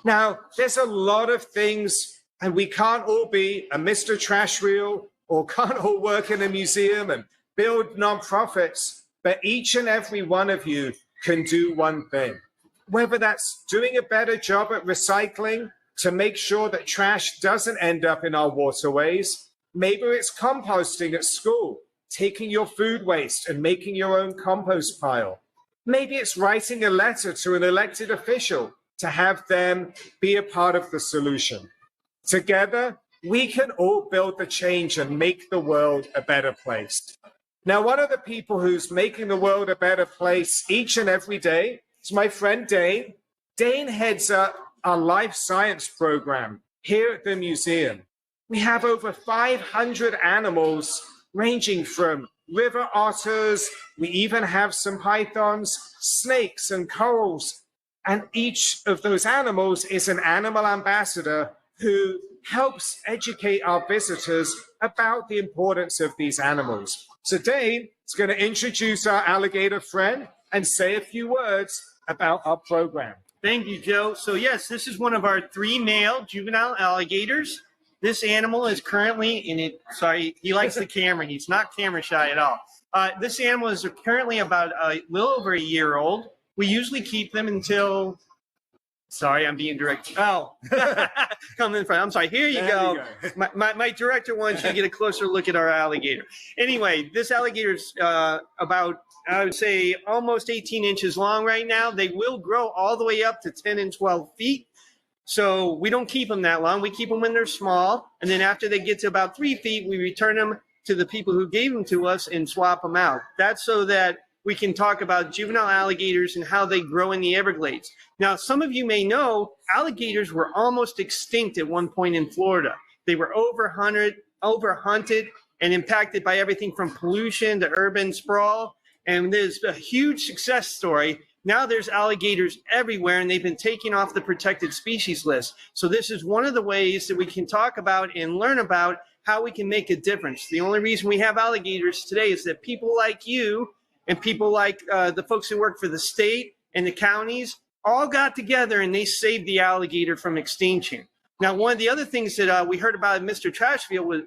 Now, there's a lot of things, and we can't all be a Mr. Trash Wheel or can't all work in a museum and build nonprofits, but each and every one of you can do one thing. Whether that's doing a better job at recycling to make sure that trash doesn't end up in our waterways, maybe it's composting at school, taking your food waste and making your own compost pile. Maybe it's writing a letter to an elected official to have them be a part of the solution. Together, we can all build the change and make the world a better place. Now, one of the people who's making the world a better place each and every day is my friend Dane. Dane heads up our life science program here at the museum. We have over 500 animals ranging from river otters, we even have some pythons, snakes and corals. And each of those animals is an animal ambassador who helps educate our visitors about the importance of these animals. So Dane is going to introduce our alligator friend and say a few words about our program. Thank you, Joe. So yes, this is one of our 3 male juvenile alligators. This animal is currently sorry, he likes the camera. He's not camera shy at all. This animal is currently about a little over a year old. We usually keep them until, sorry, I'm being direct. Oh, come in front. I'm sorry. Here you go. My director wants you to get a closer look at our alligator. Anyway, this alligator is about, I would say, almost 18 inches long right now. They will grow all the way up to 10 and 12 feet. So we don't keep them that long. We keep them when they're small. And then after they get to about 3 feet, we return them to the people who gave them to us and swap them out. That's so that we can talk about juvenile alligators and how they grow in the Everglades. Now, some of you may know alligators were almost extinct at one point in Florida. They were overhunted and impacted by everything from pollution to urban sprawl. And there's a huge success story. Now there's alligators everywhere, and they've been taken off the protected species list. So this is one of the ways that we can talk about and learn about how we can make a difference. The only reason we have alligators today is that people like you and people like the folks who work for the state and the counties all got together and they saved the alligator from extinction. Now, one of the other things that we heard about Mr. Trashfield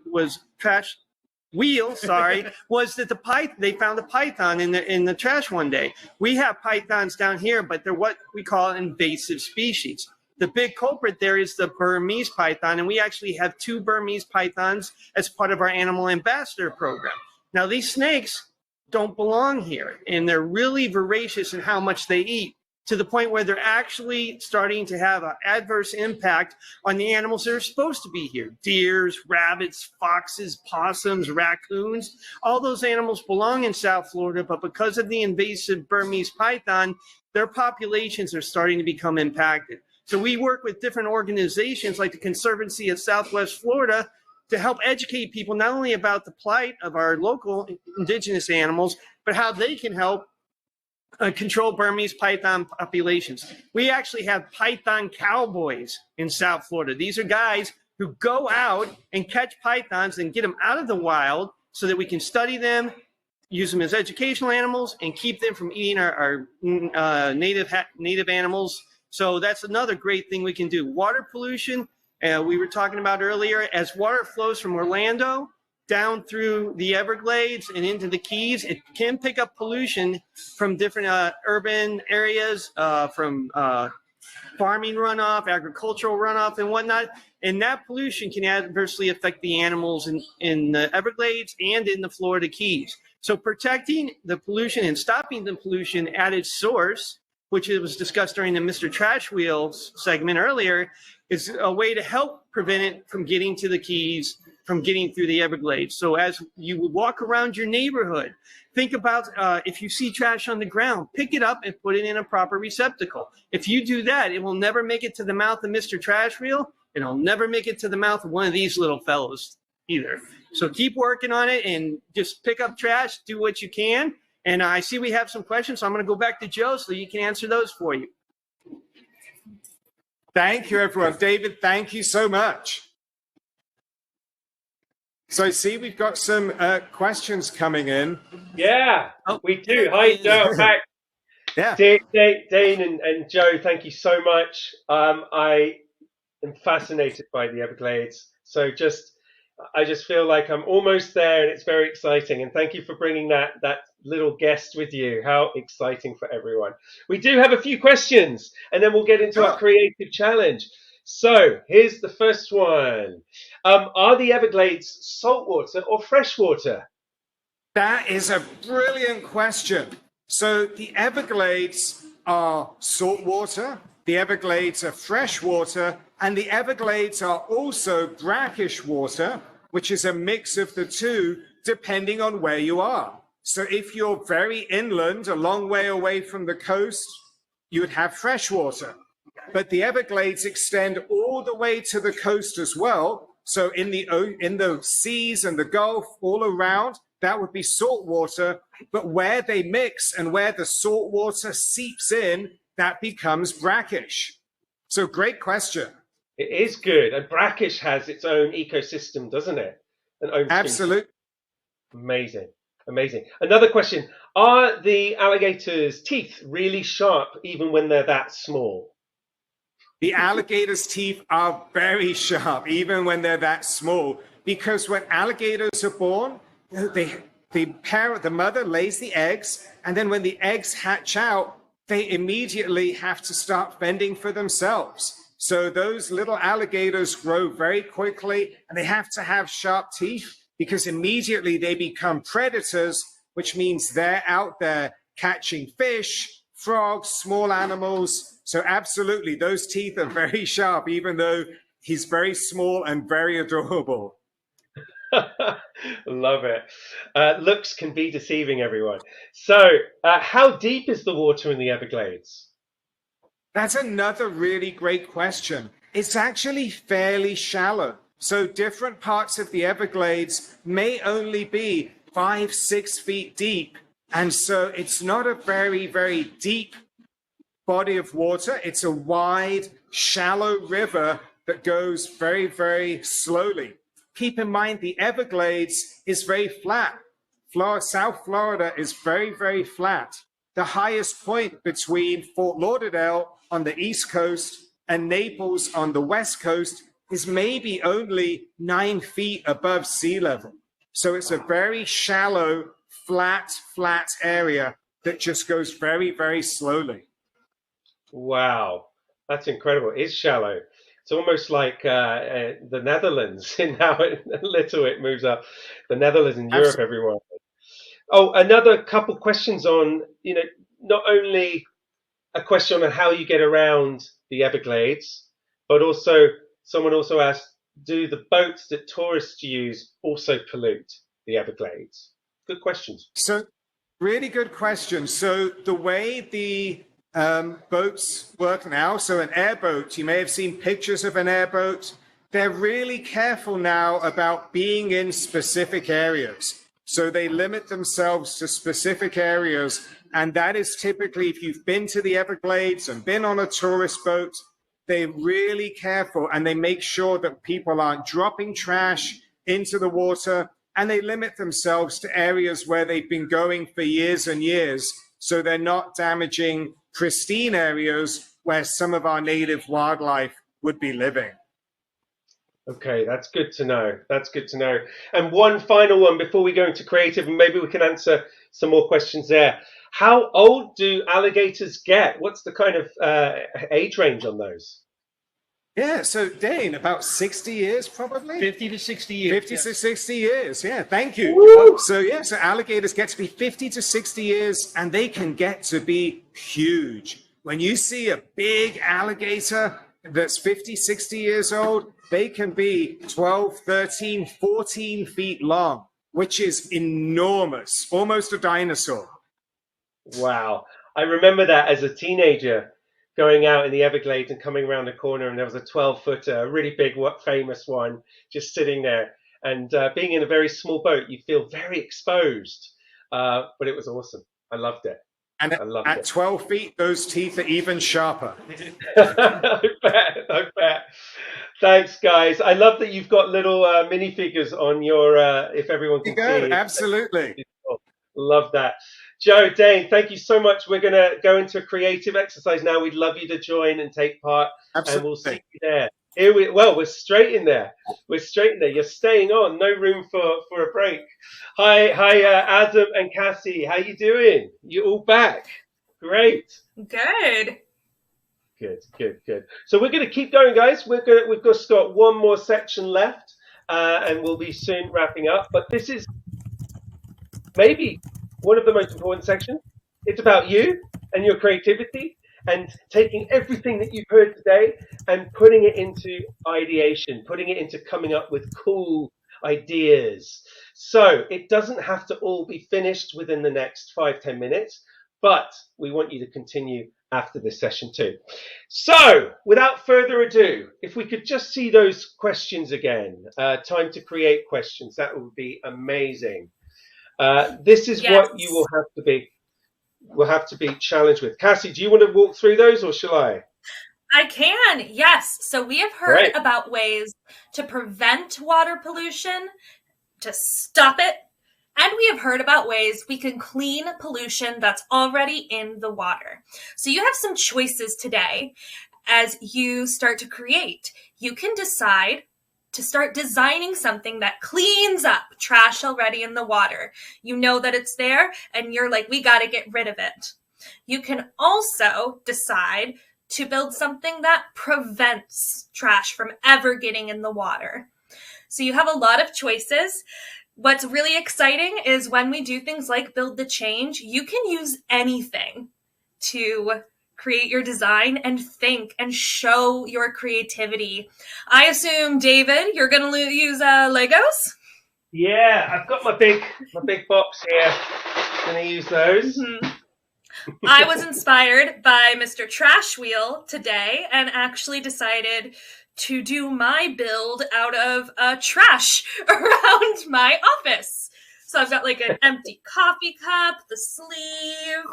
was that they found a python in the trash one day. We have pythons down here, but they're what we call invasive species. The big culprit there is the Burmese python, and we actually have 2 Burmese pythons as part of our animal ambassador program. Now, these snakes don't belong here, and they're really voracious in how much they eat, to the point where they're actually starting to have an adverse impact on the animals that are supposed to be here. Deers, rabbits, foxes, possums, raccoons, all those animals belong in South Florida, but because of the invasive Burmese python, their populations are starting to become impacted. So we work with different organizations like the Conservancy of Southwest Florida to help educate people not only about the plight of our local indigenous animals, but how they can help control Burmese python populations. We actually have python cowboys in South Florida. These are guys who go out and catch pythons and get them out of the wild so that we can study them, use them as educational animals, and keep them from eating our native animals. So that's another great thing we can do. Water pollution, we were talking about earlier, as water flows from Orlando down through the Everglades and into the Keys, it can pick up pollution from different urban areas, from farming runoff, agricultural runoff, and whatnot. And that pollution can adversely affect the animals in the Everglades and in the Florida Keys. So protecting the pollution and stopping the pollution at its source, which it was discussed during the Mr. Trash Wheels segment earlier, is a way to help prevent it from getting to the Keys, from getting through the Everglades. So as you walk around your neighborhood, think about if you see trash on the ground, pick it up and put it in a proper receptacle. If you do that, it will never make it to the mouth of Mr. Trash Wheel. It'll never make it to the mouth of one of these little fellows either. So keep working on it and just pick up trash, do what you can. And I see we have some questions, so I'm going to go back to Joe so you can answer those for you. Thank you, everyone. David, thank you so much. So I see we've got some questions coming in. Yeah, we do. Hi, Joe. Hi. Yeah. Dane and Joe, thank you so much. I am fascinated by the Everglades. So I just feel like I'm almost there, and it's very exciting. And thank you for bringing that little guest with you. How exciting for everyone. We do have a few questions, and then we'll get into our creative challenge. So here's the first one. Are the Everglades saltwater or freshwater? That is a brilliant question. So the Everglades are saltwater, the Everglades are freshwater, and the Everglades are also brackish water, which is a mix of the two, depending on where you are. So if you're very inland, a long way away from the coast, you would have freshwater. But the Everglades extend all the way to the coast as well. So in the seas and the Gulf all around, that would be salt water. But where they mix and where the salt water seeps in, that becomes brackish. So great question. It is good. And brackish has its own ecosystem, doesn't it? Absolutely. Amazing. Amazing. Another question. Are the alligators' teeth really sharp even when they're that small? The alligator's teeth are very sharp, even when they're that small, because when alligators are born, the mother lays the eggs, and then when the eggs hatch out, they immediately have to start fending for themselves. So those little alligators grow very quickly, and they have to have sharp teeth because immediately they become predators, which means they're out there catching fish, frogs, small animals. So absolutely, those teeth are very sharp, even though he's very small and very adorable. Love it. Looks can be deceiving, everyone. So how deep is the water in the Everglades? That's another really great question. It's actually fairly shallow. So different parts of the Everglades may only be 5-6 feet deep. And so it's not a very, very deep body of water. It's a wide, shallow river that goes very, very slowly. Keep in mind, the Everglades is very flat. South Florida is very, very flat. The highest point between Fort Lauderdale on the East Coast and Naples on the West Coast is maybe only 9 feet above sea level. So it's a very shallow, flat area that just goes very, very slowly. Wow, that's incredible. It's shallow. It's almost like the Netherlands in how little it moves up. The Netherlands in Europe, everyone. Oh, another couple questions on, not only a question on how you get around the Everglades, but also someone also asked, do the boats that tourists use also pollute the Everglades? Good questions. So, really good question. So the way the boats work now, so an airboat, you may have seen pictures of an airboat. They're really careful now about being in specific areas. So they limit themselves to specific areas. And that is typically, if you've been to the Everglades and been on a tourist boat, they're really careful and they make sure that people aren't dropping trash into the water, and they limit themselves to areas where they've been going for years and years. So they're not damaging pristine areas where some of our native wildlife would be living. Okay, that's good to know. That's good to know. And one final one before we go into creative, and maybe we can answer some more questions there. How old do alligators get? What's the kind of age range on those? Yeah, so Dane, about 60 years probably? 50 to 60 years. 50 to 60 years, yeah, thank you. Woo! So alligators get to be 50 to 60 years, and they can get to be huge. When you see a big alligator that's 50, 60 years old, they can be 12, 13, 14 feet long, which is enormous, almost a dinosaur. Wow. I remember that as a teenager, going out in the Everglades and coming around the corner, and there was a 12-footer, a really big, famous one, just sitting there. And being in a very small boat, you feel very exposed. But it was awesome. I loved it. And at 12 feet, those teeth are even sharper. I bet. Thanks, guys. I love that you've got little minifigures on your, if everyone can see. Absolutely. Love that. Joe, Dane, thank you so much. We're going to go into a creative exercise now. We'd love you to join and take part. Absolutely. And we'll see you there. We're straight in there. We're straight in there. You're staying on. No room for a break. Hi, Adam and Cassie. How you doing? You all back? Great. Good. Good. So we're going to keep going, guys. We've just got one more section left, and we'll be soon wrapping up. But this is maybe one of the most important sections. It's about you and your creativity, and taking everything that you've heard today and putting it into ideation, putting it into coming up with cool ideas. So it doesn't have to all be finished within the next 5-10 minutes, but we want you to continue after this session too. So without further ado, if we could just see those questions again, time to create questions, that would be amazing. This is what you will have to be challenged with. Cassie, do you want to walk through those, or shall I? I can, yes. So we have heard about ways to prevent water pollution, to stop it, and we have heard about ways we can clean pollution that's already in the water. So you have some choices today. as you start to create. You can decide to start designing something that cleans up trash already in the water. You know that it's there and you're like, we got to get rid of it. You can also decide to build something that prevents trash from ever getting in the water. So you have a lot of choices. What's really exciting is when we do things like build the change, you can use anything to create your design and think and show your creativity. I assume, David, you're going to use Legos? Yeah, I've got my big box here. Going to use those. Mm-hmm. I was inspired by Mr. Trash Wheel today and actually decided to do my build out of trash around my office. So I've got like an empty coffee cup, the sleeve.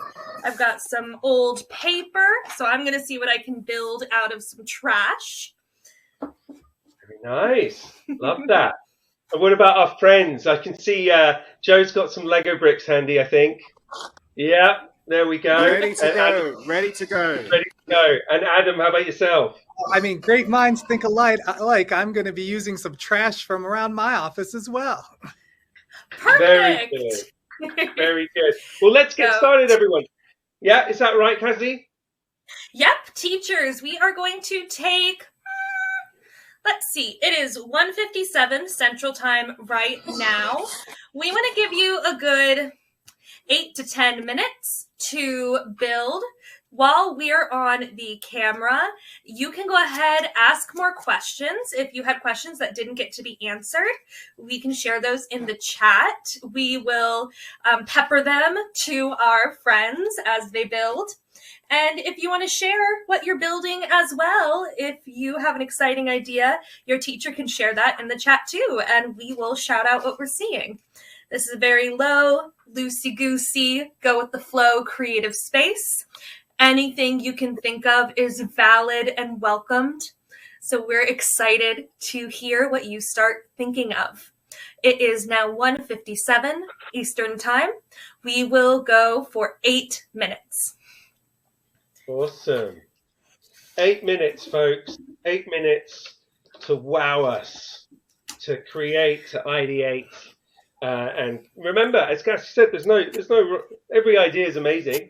I've got some old paper. So I'm going to see what I can build out of some trash. Very nice. Love that. And what about our friends? I can see Joe's got some Lego bricks handy, I think. Yeah, there we go. Ready to go. Adam, ready to go. Ready to go. And Adam, how about yourself? I mean, great minds think alike. I'm going to be using some trash from around my office as well. Perfect. Very good. Very good. Well, let's get started, everyone. Yeah, is that right, Cassie? Yep, teachers, we are going to take, let's see, it is 1:57 Central Time right now. We want to give you a good 8 to 10 minutes to build. While we're on the camera, you can go ahead, ask more questions. If you had questions that didn't get to be answered, we can share those in the chat. We will pepper them to our friends as they build. And if you want to share what you're building as well, if you have an exciting idea, your teacher can share that in the chat too, and we will shout out what we're seeing. This is a very low, loosey-goosey, go with the flow creative space. Anything you can think of is valid and welcomed. So we're excited to hear what you start thinking of. It is now 1:57 Eastern Time. We will go for 8 minutes. Awesome. 8 minutes, folks. 8 minutes to wow us, to create, to ideate. And remember, as Cassie said, there's no, every idea is amazing.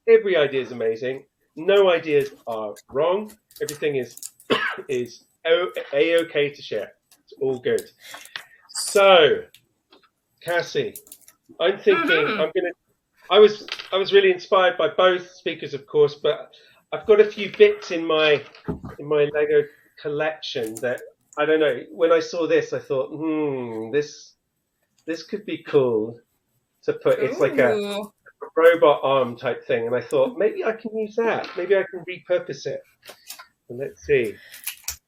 Every idea is amazing. No ideas are wrong. Everything is a-okay to share. It's all good. So, Cassie, I'm thinking I was really inspired by both speakers, of course, but I've got a few bits in my Lego collection that I don't know. When I saw this, I thought, this could be cool to put. It's like a robot arm type thing, and I thought maybe I can use that. Maybe I can repurpose it. And let's see.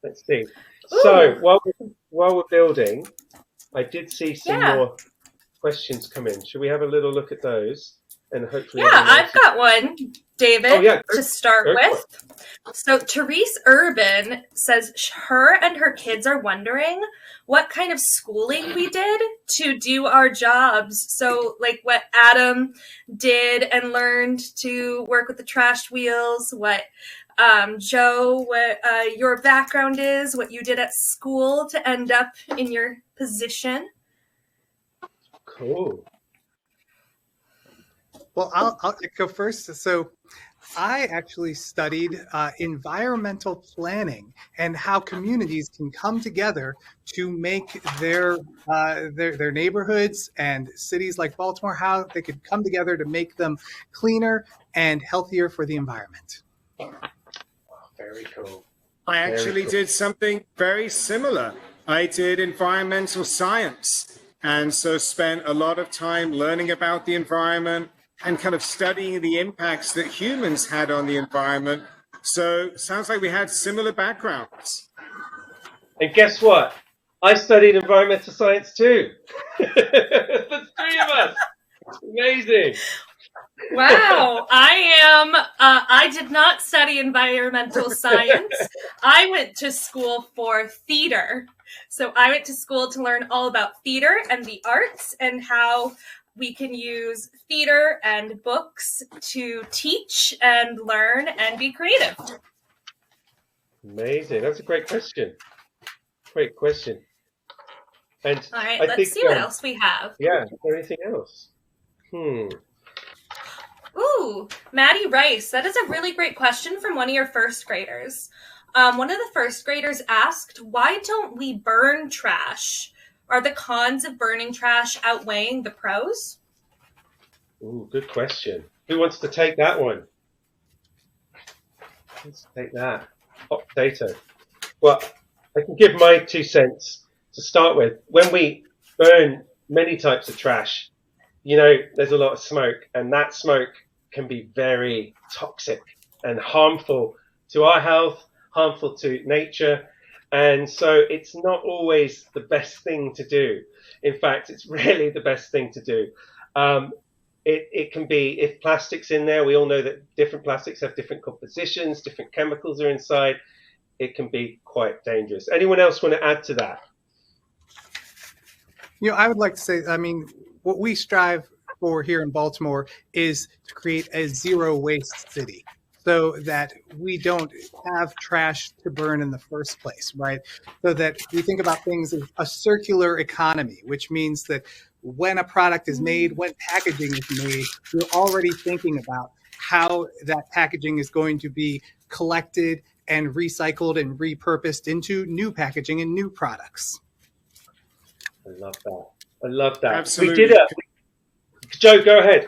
Ooh. So while we're building, I did see some more questions come in. Should we have a little look at those? And hopefully, I've got one, David, to start with. So Therese Urban says her and her kids are wondering what kind of schooling we did to do our jobs. So like what Adam did and learned to work with the trash wheels, what Joe, what your background is, what you did at school to end up in your position. Cool. Well, I'll go first. So I actually studied environmental planning and how communities can come together to make their neighborhoods and cities like Baltimore, how they could come together to make them cleaner and healthier for the environment. Very cool. I actually did something very similar. I did environmental science, and so spent a lot of time learning about the environment and kind of studying the impacts that humans had on the environment. So sounds like we had similar backgrounds. And guess what? I studied environmental science too. There's 3 of us. Amazing. Wow. I did not study environmental science. I went to school for theater. So I went to school to learn all about theater and the arts and how we can use theater and books to teach and learn and be creative. Amazing. That's a great question. Great question. And All right, I let's think, see what else we have. yeah, is there anything else? Ooh, Maddie Rice. That is a really great question from one of your first graders. One of the first graders asked, why don't we burn trash? Are the cons of burning trash outweighing the pros? Ooh, good question. Who wants to take that one? Let's take that. Hot potato. Well, I can give my 2 cents to start with. When we burn many types of trash, there's a lot of smoke, and that smoke can be very toxic and harmful to our health, harmful to nature. And so it's not always the best thing to do. In fact, it's really the best thing to do. It can be, if plastic's in there, we all know that different plastics have different compositions, different chemicals are inside. It can be quite dangerous. Anyone else want to add to that? I would like to say, what we strive for here in Baltimore is to create a zero waste city so that we don't have trash to burn in the first place, right? So that we think about things as a circular economy, which means that when a product is made, when packaging is made, you're already thinking about how that packaging is going to be collected and recycled and repurposed into new packaging and new products. I love that. Absolutely. We did Joe, go ahead.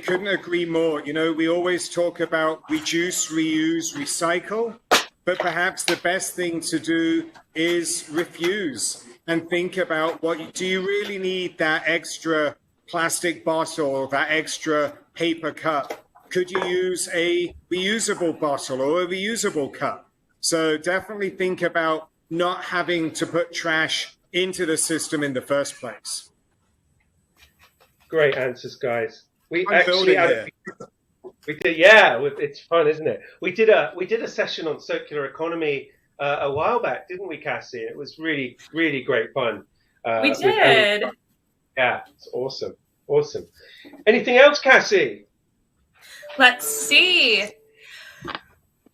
Couldn't agree more. We always talk about reduce, reuse, recycle, but perhaps the best thing to do is refuse and think about do you really need that extra plastic bottle or that extra paper cup? Could you use a reusable bottle or a reusable cup? So definitely think about not having to put trash into the system in the first place. Great answers, guys. We did, it's fun, isn't it? We did a session on circular economy a while back, didn't we, Cassie? It was really, really great fun. We did. Yeah, it's awesome. Anything else, Cassie? Let's see.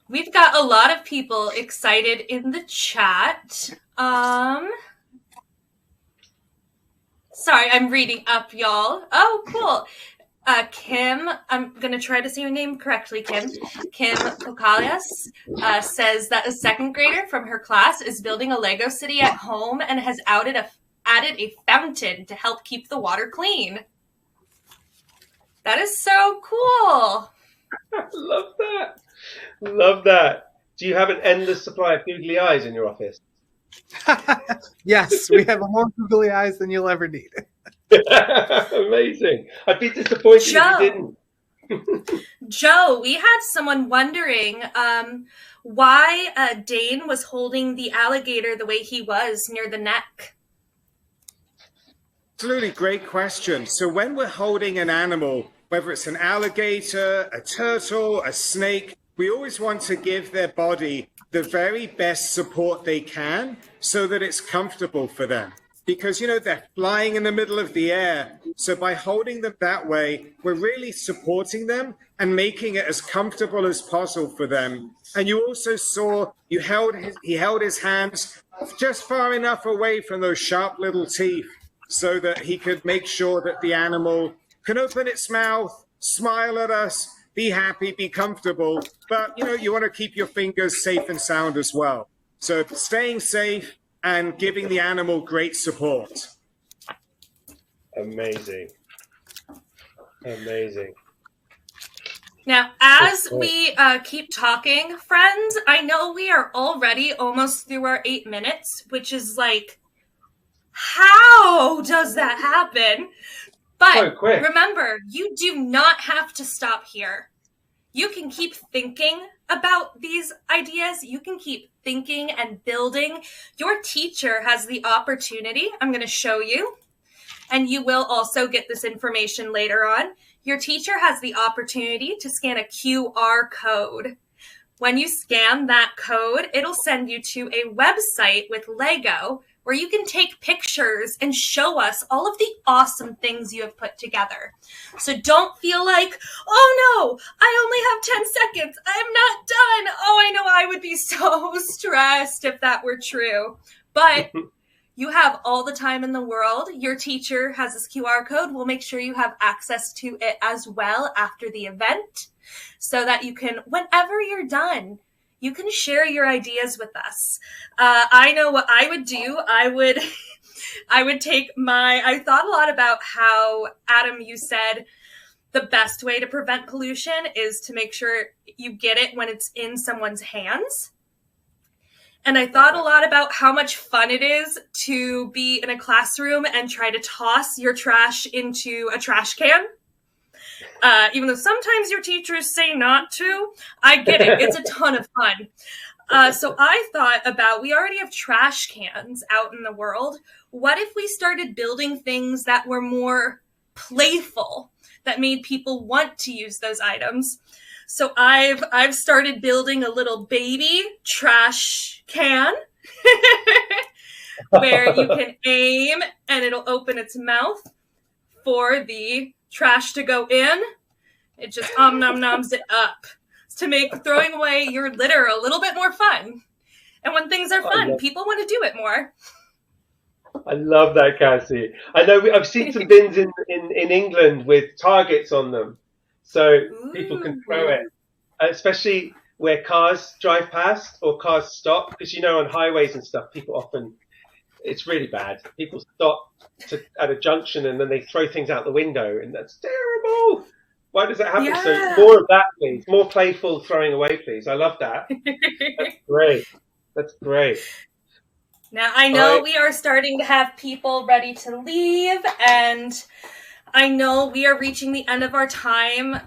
We've got a lot of people excited in the chat. Sorry, I'm reading up, y'all. Oh, cool. Kim, I'm going to try to say your name correctly, Kim. Kim Kokalias says that a second grader from her class is building a Lego city at home and has added a fountain to help keep the water clean. That is so cool. Love that. Do you have an endless supply of googly eyes in your office? Yes, we have more googly eyes than you'll ever need. Amazing. I'd be disappointed if you didn't. Joe, we had someone wondering why Dane was holding the alligator the way he was near the neck. Absolutely great question. So when we're holding an animal, whether it's an alligator, a turtle, a snake, we always want to give their body the very best support they can so that it's comfortable for them. Because, they're flying in the middle of the air. So by holding them that way, we're really supporting them and making it as comfortable as possible for them. And you also saw he held his hands just far enough away from those sharp little teeth so that he could make sure that the animal can open its mouth, smile at us, be happy, be comfortable. But, you want to keep your fingers safe and sound as well. So staying safe and giving the animal great support. Amazing. Now, as we keep talking, friends, I know we are already almost through our 8 minutes, which is like, how does that happen? But remember, you do not have to stop here. You can keep thinking about these ideas. You can keep thinking and building. Your teacher has the opportunity. I'm going to show you, and you will also get this information later on. Your teacher has the opportunity to scan a QR code. When you scan that code, it'll send you to a website with Lego where you can take pictures and show us all of the awesome things you have put together. So don't feel like, oh no, I only have 10 seconds. I'm not done. Oh, I know I would be so stressed if that were true. But you have all the time in the world. Your teacher has this QR code. We'll make sure you have access to it as well after the event so that you can, whenever you're done, you can share your ideas with us. I know what I would do. I would I thought a lot about how, Adam, you said the best way to prevent pollution is to make sure you get it when it's in someone's hands. And I thought a lot about how much fun it is to be in a classroom and try to toss your trash into a trash can. Even though sometimes your teachers say not to, I get it. It's a ton of fun. So I thought about, we already have trash cans out in the world. What if we started building things that were more playful, that made people want to use those items? So I've started building a little baby trash can where you can aim and it'll open its mouth for the trash to go in. It just noms it up to make throwing away your litter a little bit more fun. And when things are fun, people want to do it more. I love that, Cassie. I know I've seen some bins in England with targets on them, so people can throw it, especially where cars drive past or cars stop, because on highways and stuff, people often, it's really bad. People stop at a junction and then they throw things out the window, and that's terrible. Why does that happen? Yeah. So more of that, please. More playful throwing away, please. I love that. That's great. That's great. Now, I know we are starting to have people ready to leave, and I know we are reaching the end of our time.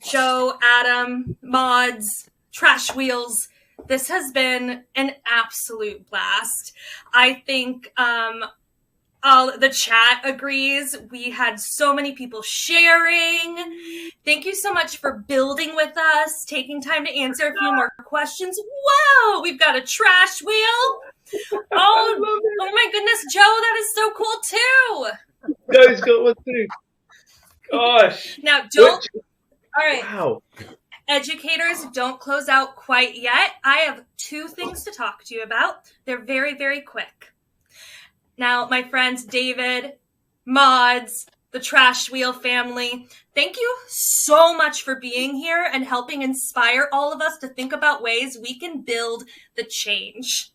Joe, Adam, Mods, Trash Wheels, this has been an absolute blast. I think the chat agrees. We had so many people sharing. Thank you so much for building with us, taking time to answer a few more questions. Whoa, we've got a trash wheel. Oh my goodness, Joe, that is so cool too. Joe's got one too. Gosh. Now, don't. All right. Wow. Educators, don't close out quite yet. I have two things to talk to you about. They're very, very quick. Now, my friends, David, Mods, the Trash Wheel family, thank you so much for being here and helping inspire all of us to think about ways we can build the change.